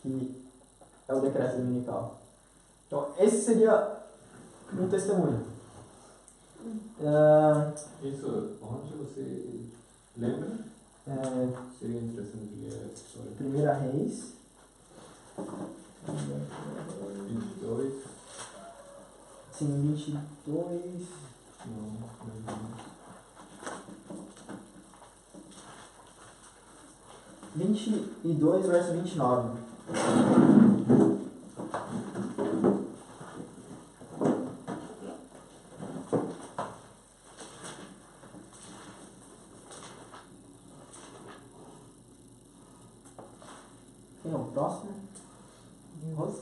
que é o decreto dominical. Então, esse seria um testemunho. Isso, onde você lembra? Seria interessante ver essa história. 1 Reis 22. Sim, 22. Não. 22, verso 29. Quem é o próximo? Rose?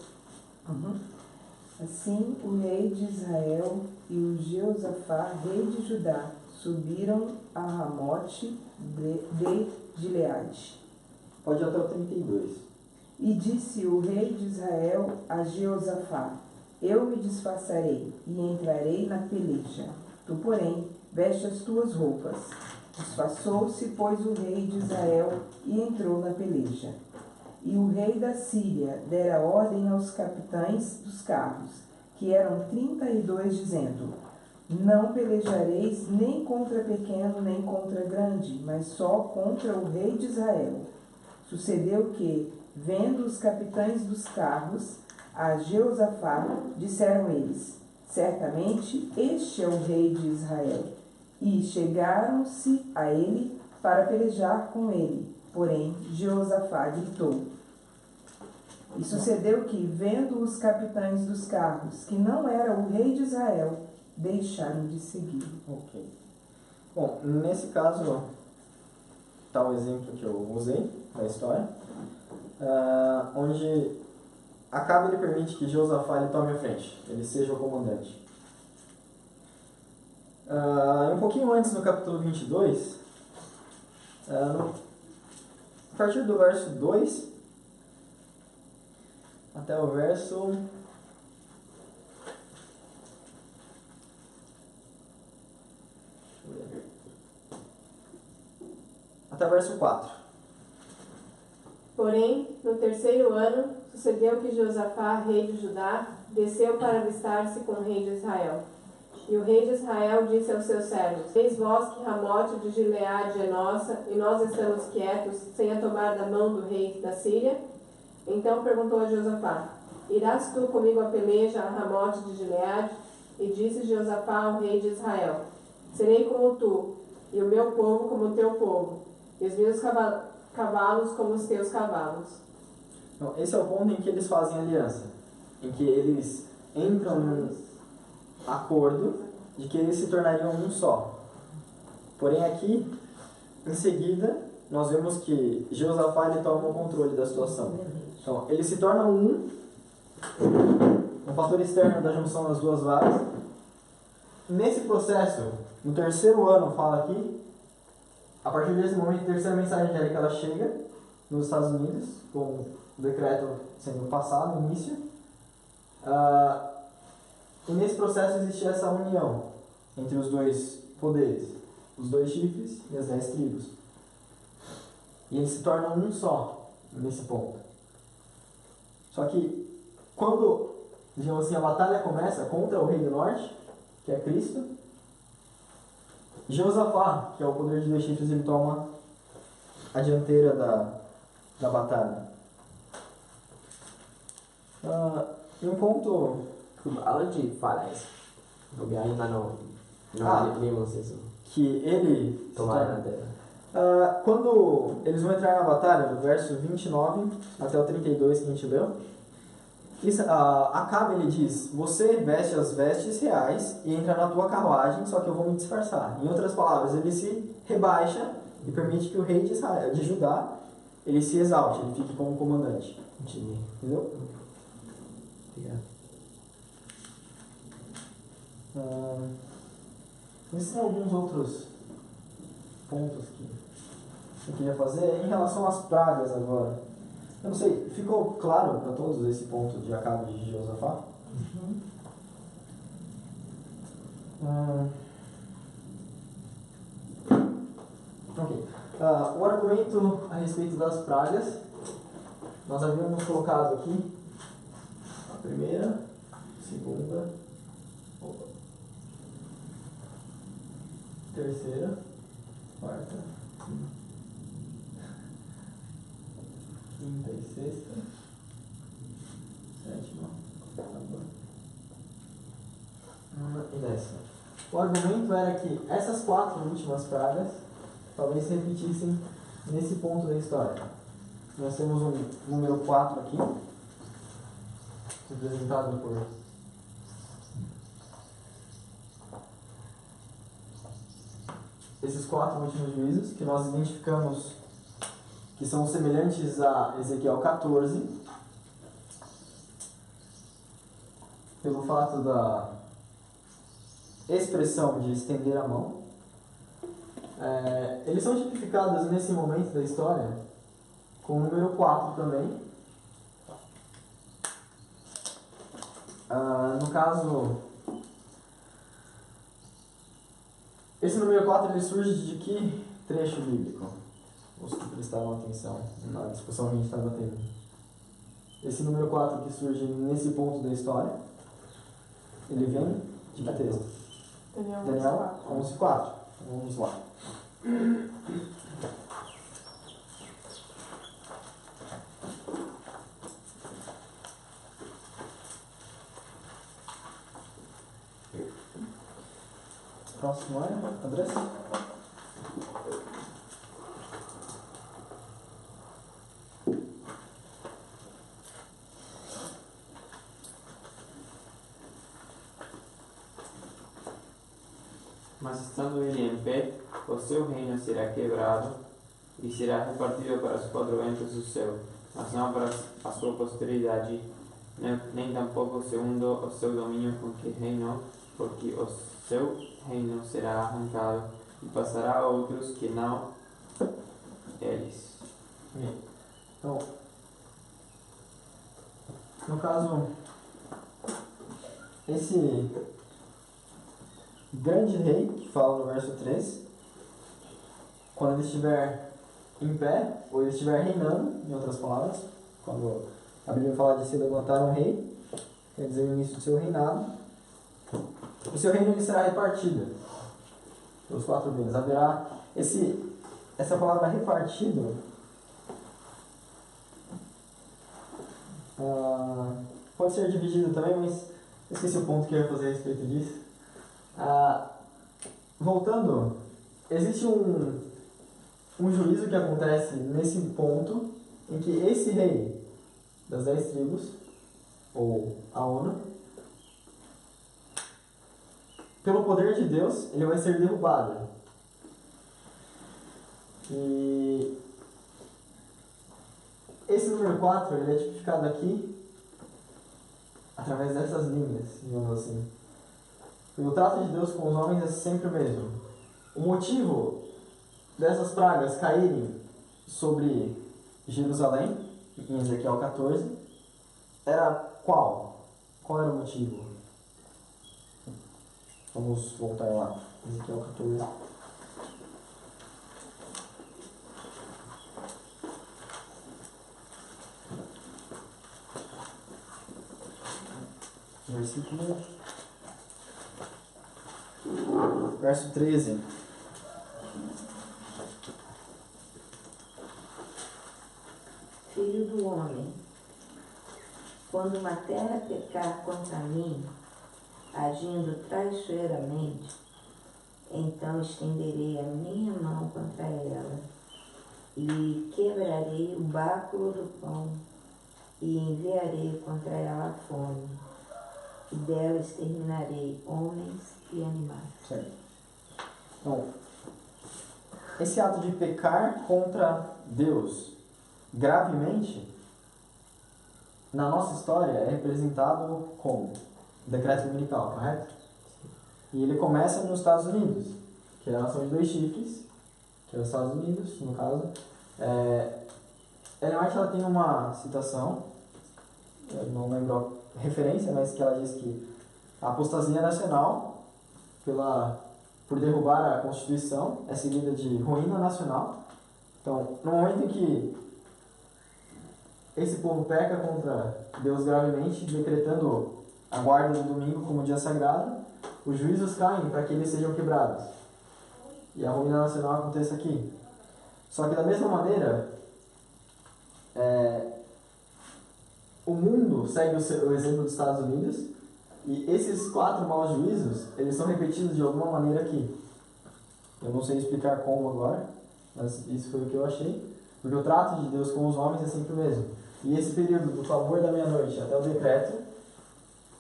Assim o rei de Israel e o Jeosafá, rei de Judá, subiram a Ramote de Gileade. Pode ir até o 32. E disse o rei de Israel a Jeosafá: Eu me disfarçarei e entrarei na peleja. Tu, porém, veste as tuas roupas. Disfarçou-se, pois, o rei de Israel e entrou na peleja. E o rei da Síria dera ordem aos capitães dos carros, que eram 32, dizendo: Não pelejareis nem contra pequeno, nem contra grande, mas só contra o rei de Israel. Sucedeu que, vendo os capitães dos carros a Jeosafá, disseram eles: Certamente este é o rei de Israel. E chegaram-se a ele para pelejar com ele. Porém, Jeosafá gritou. E sucedeu que, vendo os capitães dos carros, que não era o rei de Israel, deixaram de segui-lo. Ok. Bom, nesse caso, tá o exemplo que eu usei da história, onde Acabe ele permite que Josafá ele tome a frente, ele seja o comandante. Um pouquinho antes, no capítulo 22, a partir do verso 2 até o verso... até o verso 4. Porém, no terceiro ano, sucedeu que Josafá, rei de Judá, desceu para alistar-se com o rei de Israel. E o rei de Israel disse aos seus servos: Eis vós que Ramote de Gileade é nossa, e nós estamos quietos, sem a tomar da mão do rei da Síria? Então perguntou a Josafá: Irás tu comigo a peleja a Ramote de Gileade? E disse Josafá ao rei de Israel: Serei como tu, e o meu povo como o teu povo, e os meus cavalos como os teus cavalos. Então, esse é o ponto em que eles fazem aliança, em que eles entram num acordo de que eles se tornariam um só. Porém aqui, em seguida, nós vemos que Josafá ele toma o controle da situação. Então, eles se tornam um fator externo da junção das duas varas. Nesse processo, no terceiro ano, fala aqui, a partir desse momento, a terceira mensagem angélica ela chega nos Estados Unidos, com o decreto sendo passado, início. E nesse processo existe essa união entre os dois poderes, os dois chifres e as 10 tribos. E eles se tornam um só nesse ponto. Só que quando, digamos assim, a batalha começa contra o rei do norte, que é Cristo, Josafá, que é o poder de 2 chifres, ele toma a dianteira da batalha. E um ponto... Aonde fala isso? Porque ainda não vimos isso. Que ele... Tomar na terra. Quando eles vão entrar na batalha, do verso 29 até o 32 que a gente leu, Acabe ele diz: você veste as vestes reais e entra na tua carruagem, só que eu vou me disfarçar. Em outras palavras, ele se rebaixa e permite que o rei de Judá ele se exalte, ele fique como comandante. Entendi. Entendeu? Obrigado. Existem alguns outros pontos que eu queria fazer em relação às pragas agora. Eu não sei, ficou claro para todos esse ponto de Acabe de Josafá? Ok. O argumento a respeito das pragas, nós havíamos colocado aqui a primeira, segunda, terceira, quarta, quinta e sexta, sétima, oitava, nona e décima. O argumento era que essas 4 últimas pragas talvez se repetissem nesse ponto da história. Nós temos um número 4 aqui, representado por esses 4 últimos juízos, que nós identificamos que são semelhantes a Ezequiel 14, pelo fato da expressão de estender a mão. Eles são tipificados nesse momento da história com o número 4 também. No caso, esse número 4 ele surge de que trecho bíblico? Os que prestaram atenção na discussão que a gente estava tendo. Esse número 4 que surge nesse ponto da história, ele vem de que texto? Daniel 11:4. Vamos lá. Próximo é Andrés? Mas estando ele em pé, o seu reino será quebrado e será repartido para os 4 ventos do céu, mas não para a sua posteridade, nem tampouco segundo o seu domínio com que reinou, porque o seu reino será arrancado e passará a outros que não eles. Então, no caso, esse grande rei, que fala no verso 3, quando ele estiver em pé, ou ele estiver reinando, em outras palavras, quando a Bíblia fala de se levantar um rei, quer dizer o início do seu reinado, o seu reino ele será repartido pelos 4 ventos. Haverá essa palavra repartido, pode ser dividido também, mas esqueci o ponto que eu ia fazer a respeito disso. Voltando, existe um juízo que acontece nesse ponto em que esse rei das 10 tribos, ou a ONU, pelo poder de Deus, ele vai ser derrubado. E esse número 4, ele é tipificado aqui através dessas linhas, digamos assim. E o trato de Deus com os homens é sempre o mesmo. O motivo dessas pragas caírem sobre Jerusalém, em Ezequiel 14, era qual? Qual era o motivo? Vamos voltar lá, Ezequiel 14. Verso 13. Filho do homem, quando uma terra pecar contra mim, agindo traiçoeiramente, então estenderei a minha mão contra ela e quebrarei o báculo do pão e enviarei contra ela a fome, e dela exterminarei homens e animais. Certo. Então, esse ato de pecar contra Deus gravemente, na nossa história, é representado como decreto dominical, correto? E ele começa nos Estados Unidos, que é a nação de 2 chifres, que é os Estados Unidos, no caso. Ellen White, ela tem uma citação, eu não lembro a referência, mas que ela diz que a apostasia nacional, por derrubar a Constituição, é seguida de ruína nacional. Então, no momento em que esse povo peca contra Deus gravemente, decretando a guarda do domingo como dia sagrado, os juízos caem para que eles sejam quebrados. E a ruína nacional acontece aqui. Só que da mesma maneira, o mundo segue o exemplo dos Estados Unidos, e esses 4 maus juízos, eles são repetidos de alguma maneira aqui. Eu não sei explicar como agora, mas isso foi o que eu achei. Porque o trato de Deus com os homens é sempre o mesmo. E esse período do favor da meia-noite até o decreto,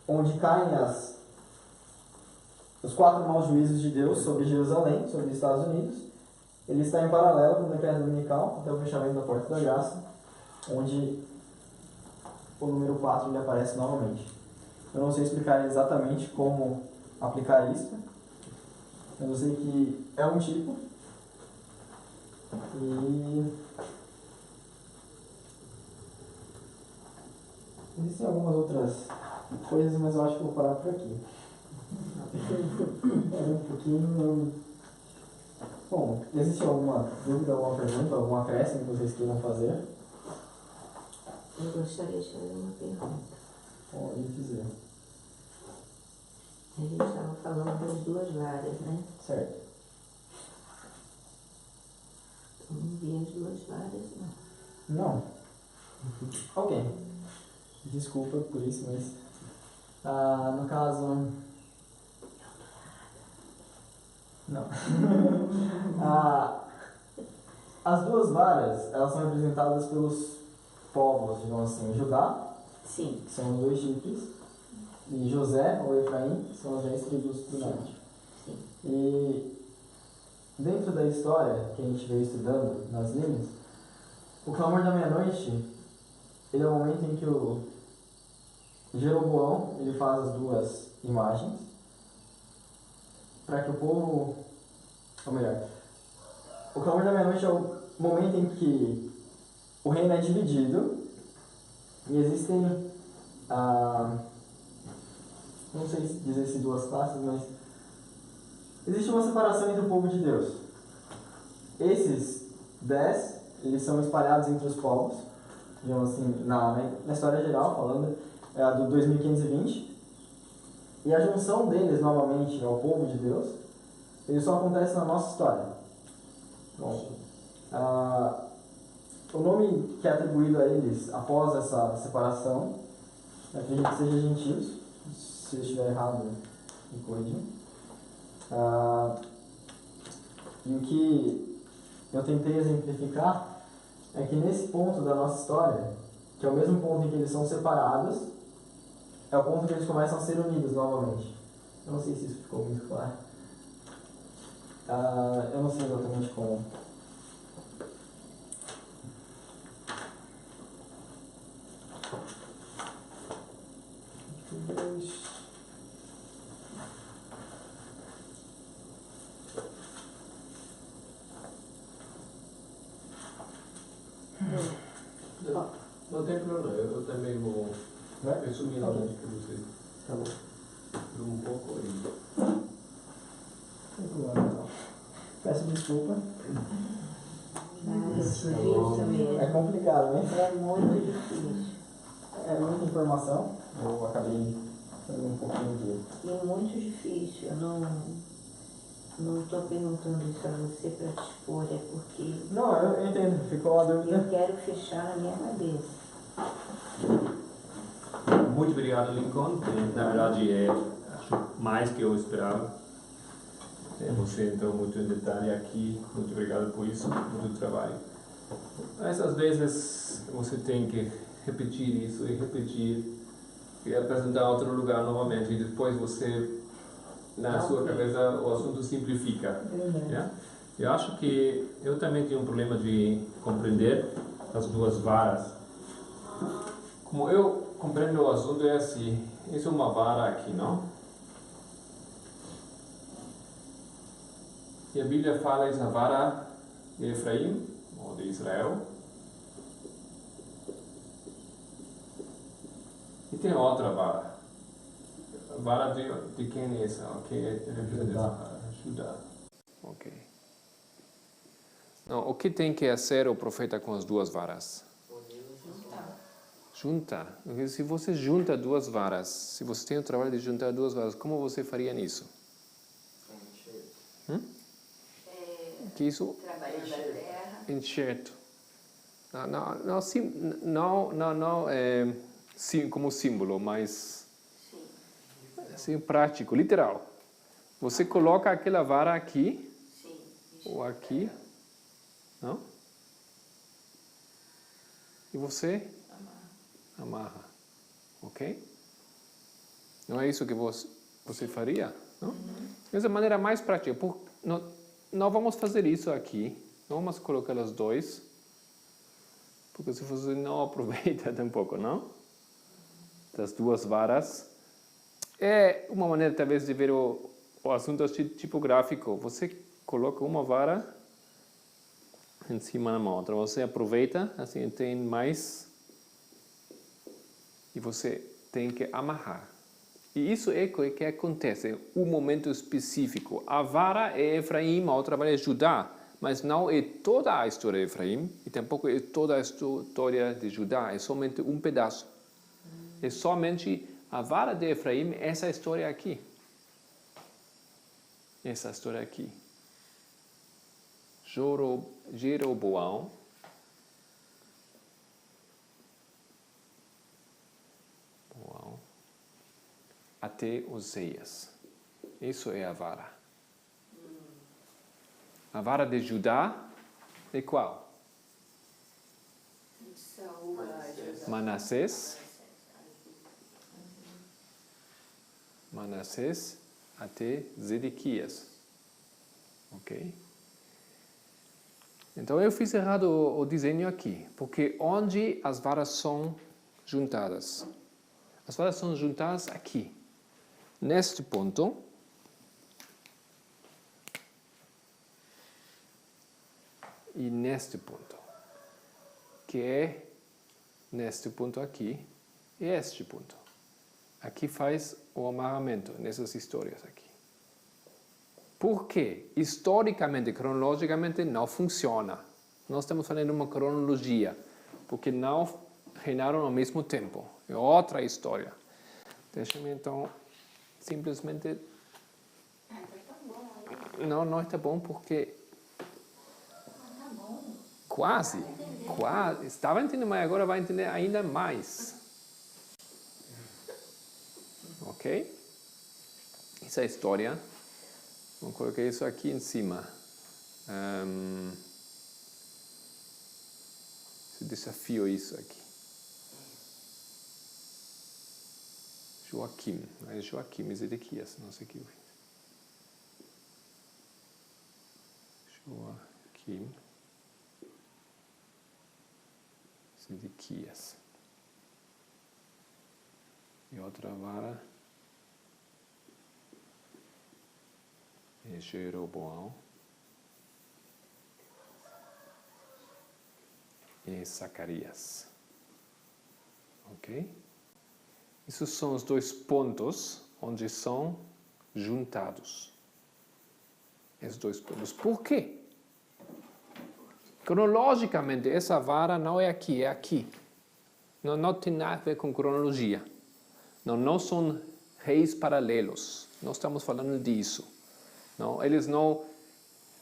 onde caem os 4 maus juízos de Deus sobre Jerusalém, sobre os Estados Unidos, ele está em paralelo com o decreto dominical até o fechamento da Porta da Graça, onde o número 4 ele aparece novamente. Eu não sei explicar exatamente como aplicar isso, eu sei que é um tipo, e existem algumas outras coisas, mas eu acho que vou parar por aqui. Um pouquinho. Bom, existe alguma dúvida, alguma pergunta, algum acréscimo que vocês queiram fazer? Eu gostaria de fazer uma pergunta. Pode dizer. A gente estava falando das 2 varas, né? Certo. Eu não vi as 2 varas, não. Não. Ok. Desculpa por isso, mas no caso. Não. As 2 varas, elas são representadas pelos povos, digamos assim, Judá, Sim. que são os 2 chifres, e José, ou Efraim, que são as 10 tribos do norte. Sim. E dentro da história que a gente veio estudando nas linhas, o clamor da meia-noite, ele é o momento em que o Jeroboão ele faz as duas imagens para que o povo, ou melhor, o clamor da meia-noite é o momento em que o reino é dividido e existem, não sei dizer se duas classes, mas existe uma separação entre o povo de Deus. Esses 10, eles são espalhados entre os povos, digamos assim, na história geral, falando, é a do 2520. E a junção deles novamente ao povo de Deus, ele só acontece na nossa história. Bom, o nome que é atribuído a eles após essa separação, acredito que seja gentios. Se eu estiver errado, me corrijam. E o que eu tentei exemplificar é que nesse ponto da nossa história, que é o mesmo ponto em que eles são separados, é o ponto que eles começam a ser unidos novamente. Eu não sei se isso ficou muito claro. Eu não sei exatamente como. Não tem problema, eu também vou resumir Tá bom. que você Tá bom. falou um pouco aí. Sem problema, então. Peço desculpa. Difícil mesmo. É complicado, né? É muito difícil. É muita informação. Eu acabei fazendo um pouquinho de... E muito difícil. Eu não estou perguntando isso a você para te expor, é porque Não, eu entendo. Ficou a dúvida. eu quero fechar na minha cabeça. Muito obrigado, Lincoln. Na verdade, acho mais que eu esperava. Você entrou muito em detalhe aqui. Muito obrigado por isso. Muito trabalho. Mas às vezes você tem que repetir isso e repetir e apresentar outro lugar novamente. E depois você, na sua cabeça, o assunto simplifica. Yeah? Eu acho que eu também tenho um problema de compreender as duas varas. Como eu compreendo o assunto é assim, isso é uma vara aqui, não? E a Bíblia fala essa vara de Efraim, ou de Israel. E tem outra vara. A vara de quem é essa? O que representa essa vara? Judá. Ok. Não, o que tem que fazer o profeta com as duas varas? Juntar. Se você junta duas varas, se você tem o trabalho de juntar duas varas, como você faria nisso? Que isso? Trabalhando a terra. Enxerto. Não como símbolo, mas assim, prático, literal. Você coloca aquela vara aqui, ou aqui, não? E você amarra, ok? Não é isso que você faria, não? Essa é a maneira mais prática. Não vamos fazer isso aqui, não vamos colocar os dois, porque se você não aproveita tampouco, não? Das duas varas. É uma maneira, talvez, de ver o assunto tipográfico. Você coloca uma vara em cima da outra. Você aproveita, assim tem mais. E você tem que amarrar. E isso é o que acontece em um momento específico. A vara é Efraim, a outra vara é Judá. Mas não é toda a história de Efraim e tampouco é toda a história de Judá. É somente um pedaço. É somente a vara de Efraim, essa história aqui. Essa história aqui. Jeroboão até Oseias. Isso é a vara. A vara de Judá é qual? Manassés até Zedequias. Ok? Então eu fiz errado o desenho aqui, porque onde as varas são juntadas? As varas são juntadas aqui, neste ponto. E neste ponto, que é neste ponto aqui e este ponto. Aqui faz o amarramento nessas histórias aqui. Por quê? Historicamente, cronologicamente, não funciona. Nós estamos fazendo uma cronologia, porque não reinaram ao mesmo tempo. É outra história. Deixa-me então simplesmente... Não está bom porque... Quase. Estava entendendo, mas agora vai entender ainda mais. Ok? Essa é a história. Vou colocar isso aqui em cima. Esse desafio isso aqui. Joaquim. É Joaquim e Zedequias. Não sei o que. Joaquim. Zedequias. E outra vara é Jeroboão e Zacarias. Ok? Esses são os dois pontos onde são juntados. Esses dois pontos. Por quê? Cronologicamente, essa vara não é aqui, é aqui. Não tem nada a ver com cronologia. Não são reis paralelos. Não estamos falando disso. Não, eles não...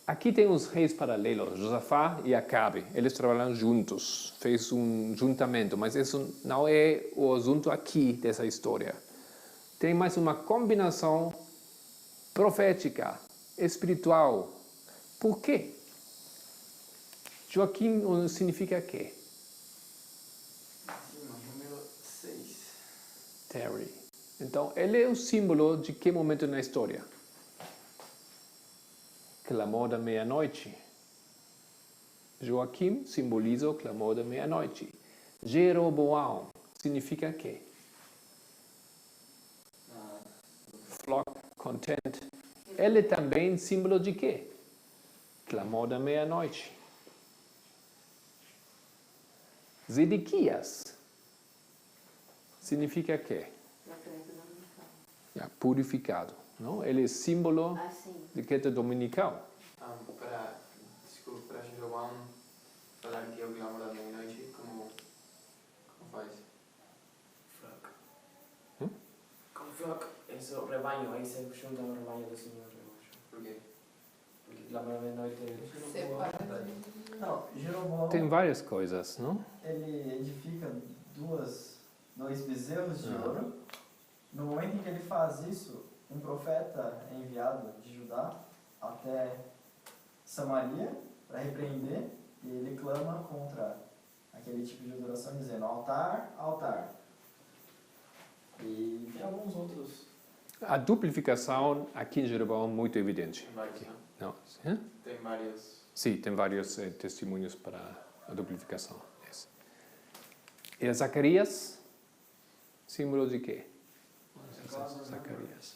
Aqui tem os reis paralelos, Josafá e Acabe. Eles trabalham juntos, fez um juntamento, mas isso não é o assunto aqui dessa história. Tem mais uma combinação profética, espiritual. Por quê? Joaquim significa quê? Número 6. Terry. Então, ele é o símbolo de que momento na história? Clamor da meia-noite. Joaquim simboliza o clamor da meia-noite. Jeroboão significa quê? Flock, content. Ele é também símbolo de quê? Clamor da meia-noite. Zedequias significa quê? Purificado. Não? Ele é símbolo de queda dominical. Desculpa, para Jeroboão falar que é o clamor da meia-noite, como faz? Flock. Como flock, esse é o rebanho, aí se junta o rebanho do Senhor, eu acho. Por quê? Porque clamor da meia-noite é... Não, Jeroboão, Tem várias coisas, não? ele edifica dois bezerros de ouro. No momento em que ele faz isso, um profeta é enviado de Judá até Samaria para repreender, e ele clama contra aquele tipo de adoração, dizendo altar, altar. E tem alguns outros. A duplicação aqui em Jeroboão é muito evidente. Tem vários, né? Não. Hã? Tem vários. Sim, tem vários testemunhos para a duplicação. Yes. E a Zacarias, símbolo de quê? Zacarias.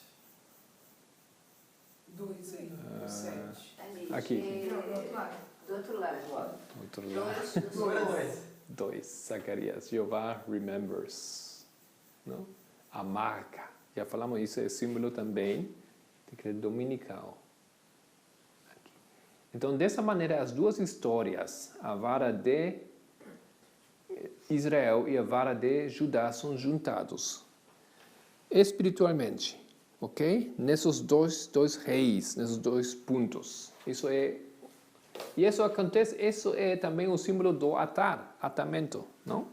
2 aí, 7. Aqui. Do outro lado. Outro lado. 2. Zacarias. Jeová remembers. Não? A marca. Já falamos isso, é símbolo também de que é dominical. Aqui. Então, dessa maneira, as duas histórias, a vara de Israel e a vara de Judá, são juntados espiritualmente, ok? Nesses dois reis, nesses dois pontos. Isso é... E isso acontece, isso é também o símbolo do atamento, não?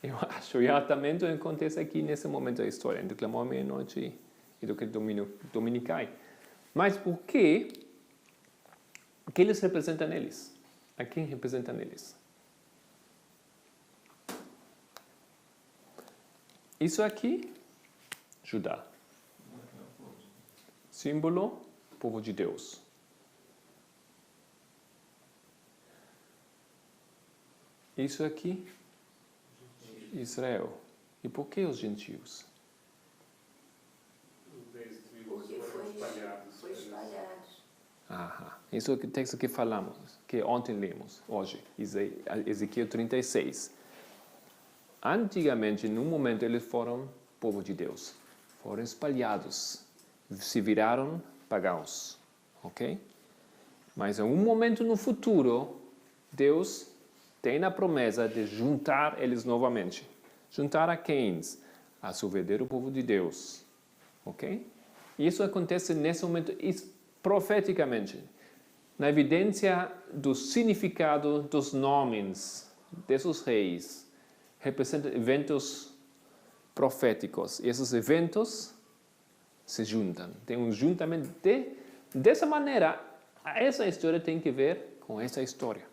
Eu acho, e o atamento acontece aqui nesse momento da história, entre clamor meia-noite e do que dominicai. Mas por quê? O que eles representam eles? A quem representam eles? Isso aqui, Judá. símbolo, povo de Deus. Isso aqui, Israel. E por que os gentios? Porque foi espalhados. Isso é o texto que falamos, que ontem lemos, hoje, Ezequiel 36. Antigamente, num momento, eles foram povo de Deus. Foram espalhados, se viraram pagãos, ok? Mas em um momento no futuro, Deus tem a promessa de juntar eles novamente. Juntar a quem? A seu verdadeiro povo de Deus, ok? Isso acontece nesse momento profeticamente, na evidência do significado dos nomes desses reis, representa eventos proféticos. E esses eventos se juntam. Tem um juntamento dessa maneira. Essa história tem que ver com essa história.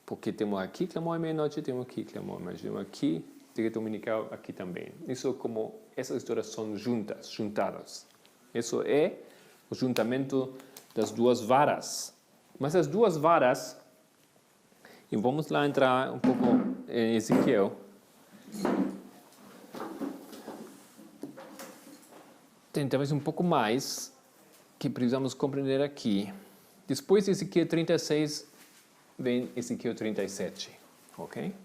Porque temos aqui clamor à meia-noite, temos aqui clamor à meia-noite, temos aqui direito dominical, aqui também. Isso como essas histórias são juntadas. Isso é o juntamento das duas varas. Mas as duas varas, e vamos lá entrar um pouco em Ezequiel. Tem talvez um pouco mais que precisamos compreender aqui. Depois de Ezequiel 36, vem Ezequiel 37, ok?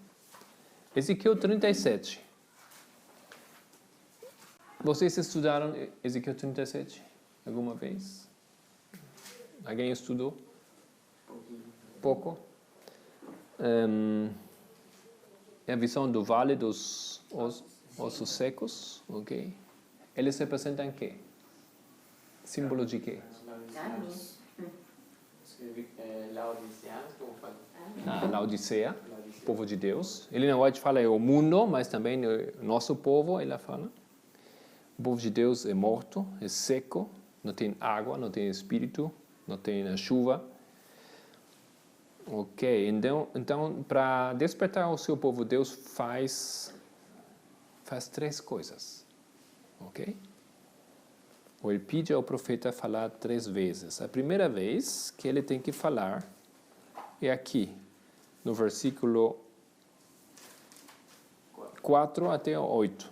Ezequiel 37. Vocês estudaram Ezequiel 37 alguma vez? Alguém estudou? Pouco? É a visão do vale dos ossos secos, ok? Eles representam o quê? Símbolo de quê? Laodicea, povo de Deus. Ele não vai falar é o mundo, mas também o nosso povo, ele fala. O povo de Deus é morto, é seco, não tem água, não tem espírito, não tem chuva. Ok, então para despertar o seu povo, Deus faz 3 coisas. Ok? Ou ele pede ao profeta falar 3 vezes. A primeira vez que ele tem que falar é aqui, no versículo 4 até 8.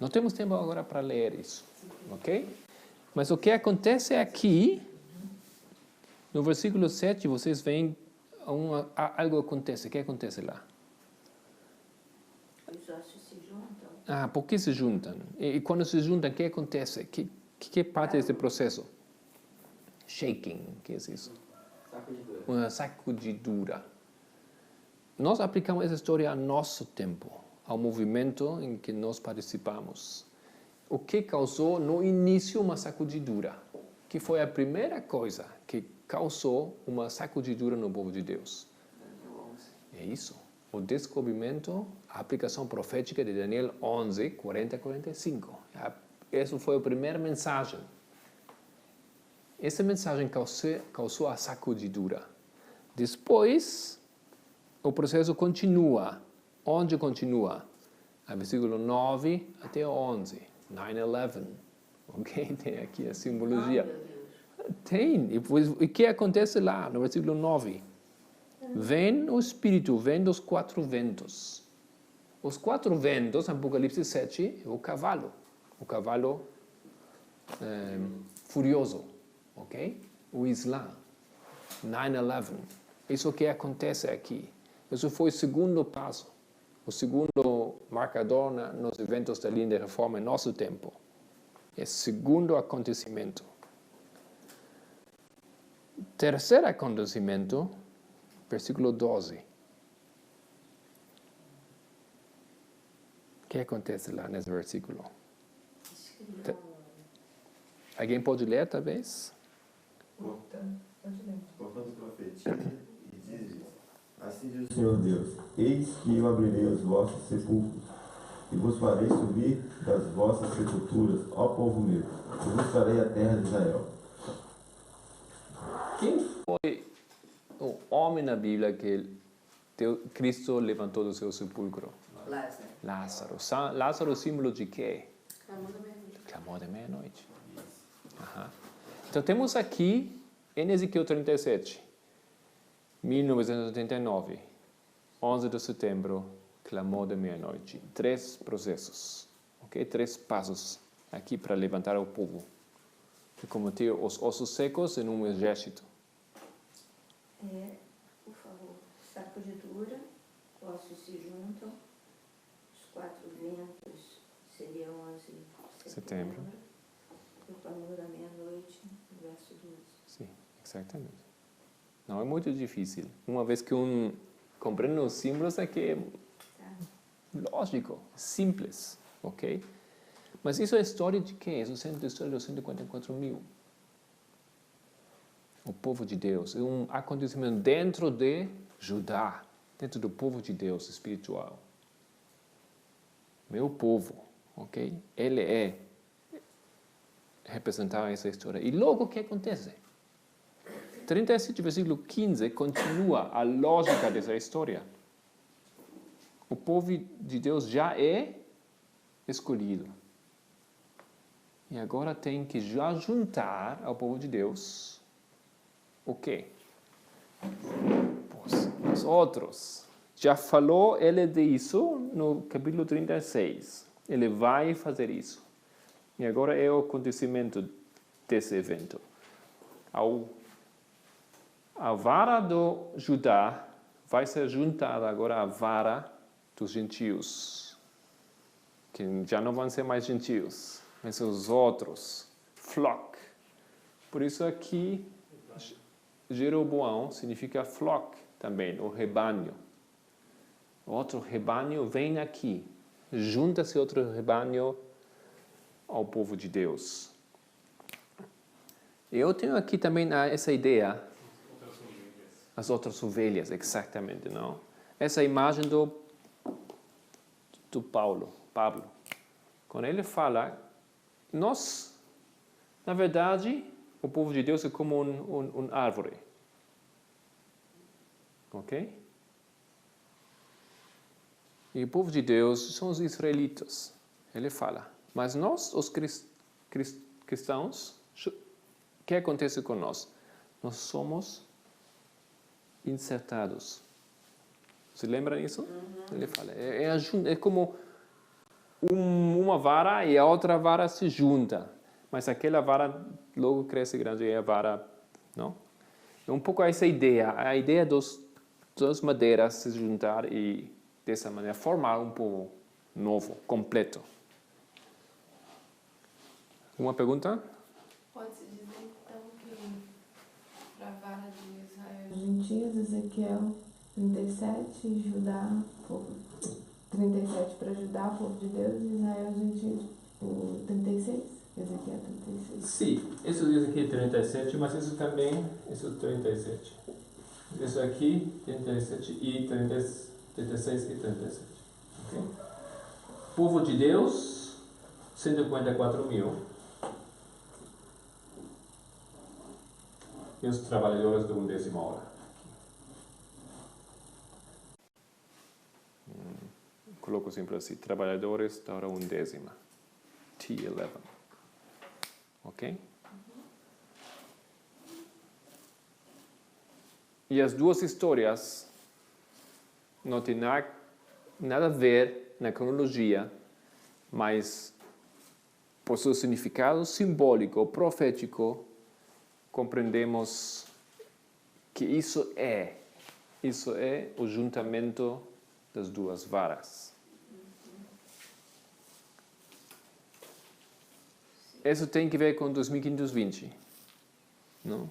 Não temos tempo agora para ler isso, ok? Mas o que acontece aqui, no versículo 7, vocês veem algo acontece. O que acontece lá? Os ossos se juntam. Por que se juntam? E quando se juntam, o que acontece? Que é parte desse processo? Shaking, o que é isso? Sacudidura. Uma sacudidura. Nós aplicamos essa história ao nosso tempo, ao movimento em que nós participamos. O que causou no início uma sacudidura? Que foi a primeira coisa que causou uma sacudidura no povo de Deus. É isso. O descobrimento, a aplicação profética de Daniel 11, 40 a 45. Essa foi a primeira mensagem. Essa mensagem causou a sacudidura. Depois, o processo continua. Onde continua? A versículo 9 até 11. 9/11. Ok? Tem aqui a simbologia. Tem. E o que acontece lá, no versículo 9? Vem o Espírito, vem dos 4 ventos. Os 4 ventos, Apocalipse 7, é o cavalo. O cavalo furioso. Ok? O Islã. 9/11. Isso que acontece aqui. Isso foi o segundo passo. O segundo marcador nos eventos da linha de reforma em nosso tempo. É o segundo acontecimento. Terceiro acontecimento, versículo 12. O que acontece lá nesse versículo? Alguém pode ler, talvez? Portanto, profetiza e diz: assim diz o Senhor Deus: eis que eu abrirei os vossos sepulcros e vos farei subir das vossas sepulturas, ó povo meu, e vos farei a terra de Israel. Quem foi o homem na Bíblia que Cristo levantou do seu sepulcro? Lázaro. Lázaro. Lázaro é símbolo de quê? Clamor da meia-noite. Clamor da meia-noite. Aham. Então temos aqui em Ezequiel 37, 1989, 11 de setembro, clamor da meia-noite. 3 processos, ok? 3 passos aqui para levantar o povo. E converter os ossos secos em um exército. Por favor, sacudidura, ossos se juntam, os 4 ventos seria 11 de setembro. E o clamor da meia-noite, verso 12. Sim, exatamente. Não é muito difícil. Uma vez que compreende os símbolos, é que é lógico, simples, ok? Mas isso é a história de quem? Isso é a história dos 144 mil. O povo de Deus. É um acontecimento dentro de Judá, dentro do povo de Deus espiritual. Meu povo, ok? Ele é representar essa história. E logo o que acontece? 37, versículo 15, continua a lógica dessa história. O povo de Deus já é escolhido. E agora tem que já juntar ao povo de Deus o quê? Os outros. Já falou ele disso no capítulo 36. Ele vai fazer isso. E agora é o acontecimento desse evento. A vara do Judá vai ser juntada agora à vara dos gentios, que já não vão ser mais gentios, mas os outros, flock. Por isso aqui, Jeroboão significa flock também, o rebanho. Outro rebanho vem aqui, junta-se outro rebanho ao povo de Deus. Eu tenho aqui também essa ideia. As outras ovelhas, exatamente, não? Essa imagem do Pablo. Quando ele fala, nós, na verdade, o povo de Deus é como uma árvore. Ok? E o povo de Deus são os israelitas. Ele fala, mas nós, os cristãos, o que acontece com nós? Nós somos insertados. Você lembra disso? Uhum. Ele fala, é como uma vara e a outra vara se junta, mas aquela vara logo cresce grande e é a vara, não? É um pouco essa ideia, a ideia das madeiras se juntar e dessa maneira formar um povo novo, completo. Uma pergunta? Pode-se dizer então que para a vara de Israel gentios, Ezequiel 37, Judá, povo 37 para Judá, povo de Deus, e Israel, gentios, o 36, Ezequiel 36. Sim, isso diz aqui 37, mas isso também, isso 37. Isso aqui, 37 e 36 e 37. Okay? Povo de Deus, 154 mil. E os trabalhadores do 1ª hora. Coloco sempre assim, trabalhadores da hora 1ª. T11. Ok? E as duas histórias não têm nada a ver na cronologia, mas por seu significado simbólico, profético, compreendemos que isso é o juntamento das duas varas. Isso tem que ver com 2520, não?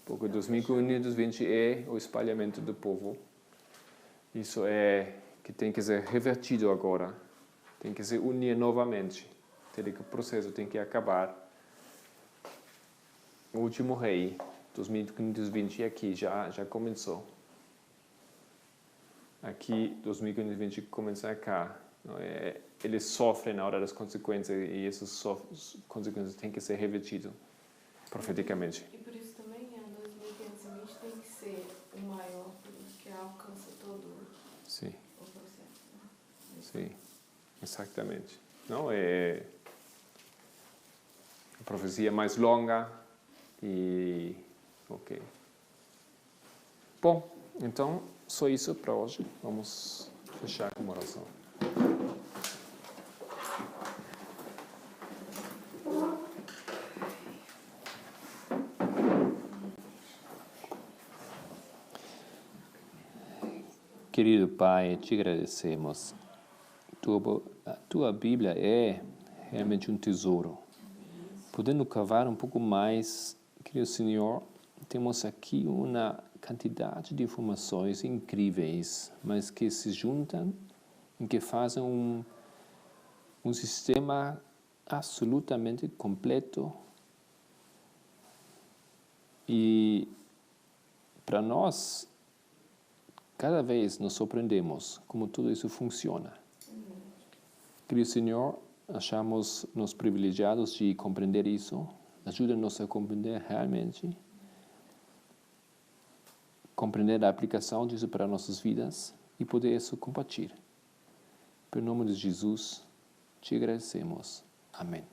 Porque 2520 é o espalhamento do povo. Isso é que tem que ser revertido agora, tem que se unir novamente. O processo tem que acabar. O último rei, 2520, aqui já começou. Aqui, 2520 começa cá. Eles sofrem na hora das consequências e essas consequências têm que ser revertidas profeticamente. E por isso também a 2520 tem que ser o maior, porque alcança todo o processo. Né? Sim, exatamente. não? É a profecia mais longa e... Ok. Bom, então, só isso para hoje. Vamos fechar com uma oração. Querido Pai, te agradecemos. A tua Bíblia é realmente um tesouro. Podendo cavar um pouco mais, querido Senhor, temos aqui uma quantidade de informações incríveis, mas que se juntam e que fazem um sistema absolutamente completo. E para nós, cada vez nos surpreendemos como tudo isso funciona. Querido Senhor, achamos-nos privilegiados de compreender isso. Ajuda-nos a compreender realmente, compreender a aplicação disso para nossas vidas e poder isso compartilhar. Pelo nome de Jesus, te agradecemos. Amém.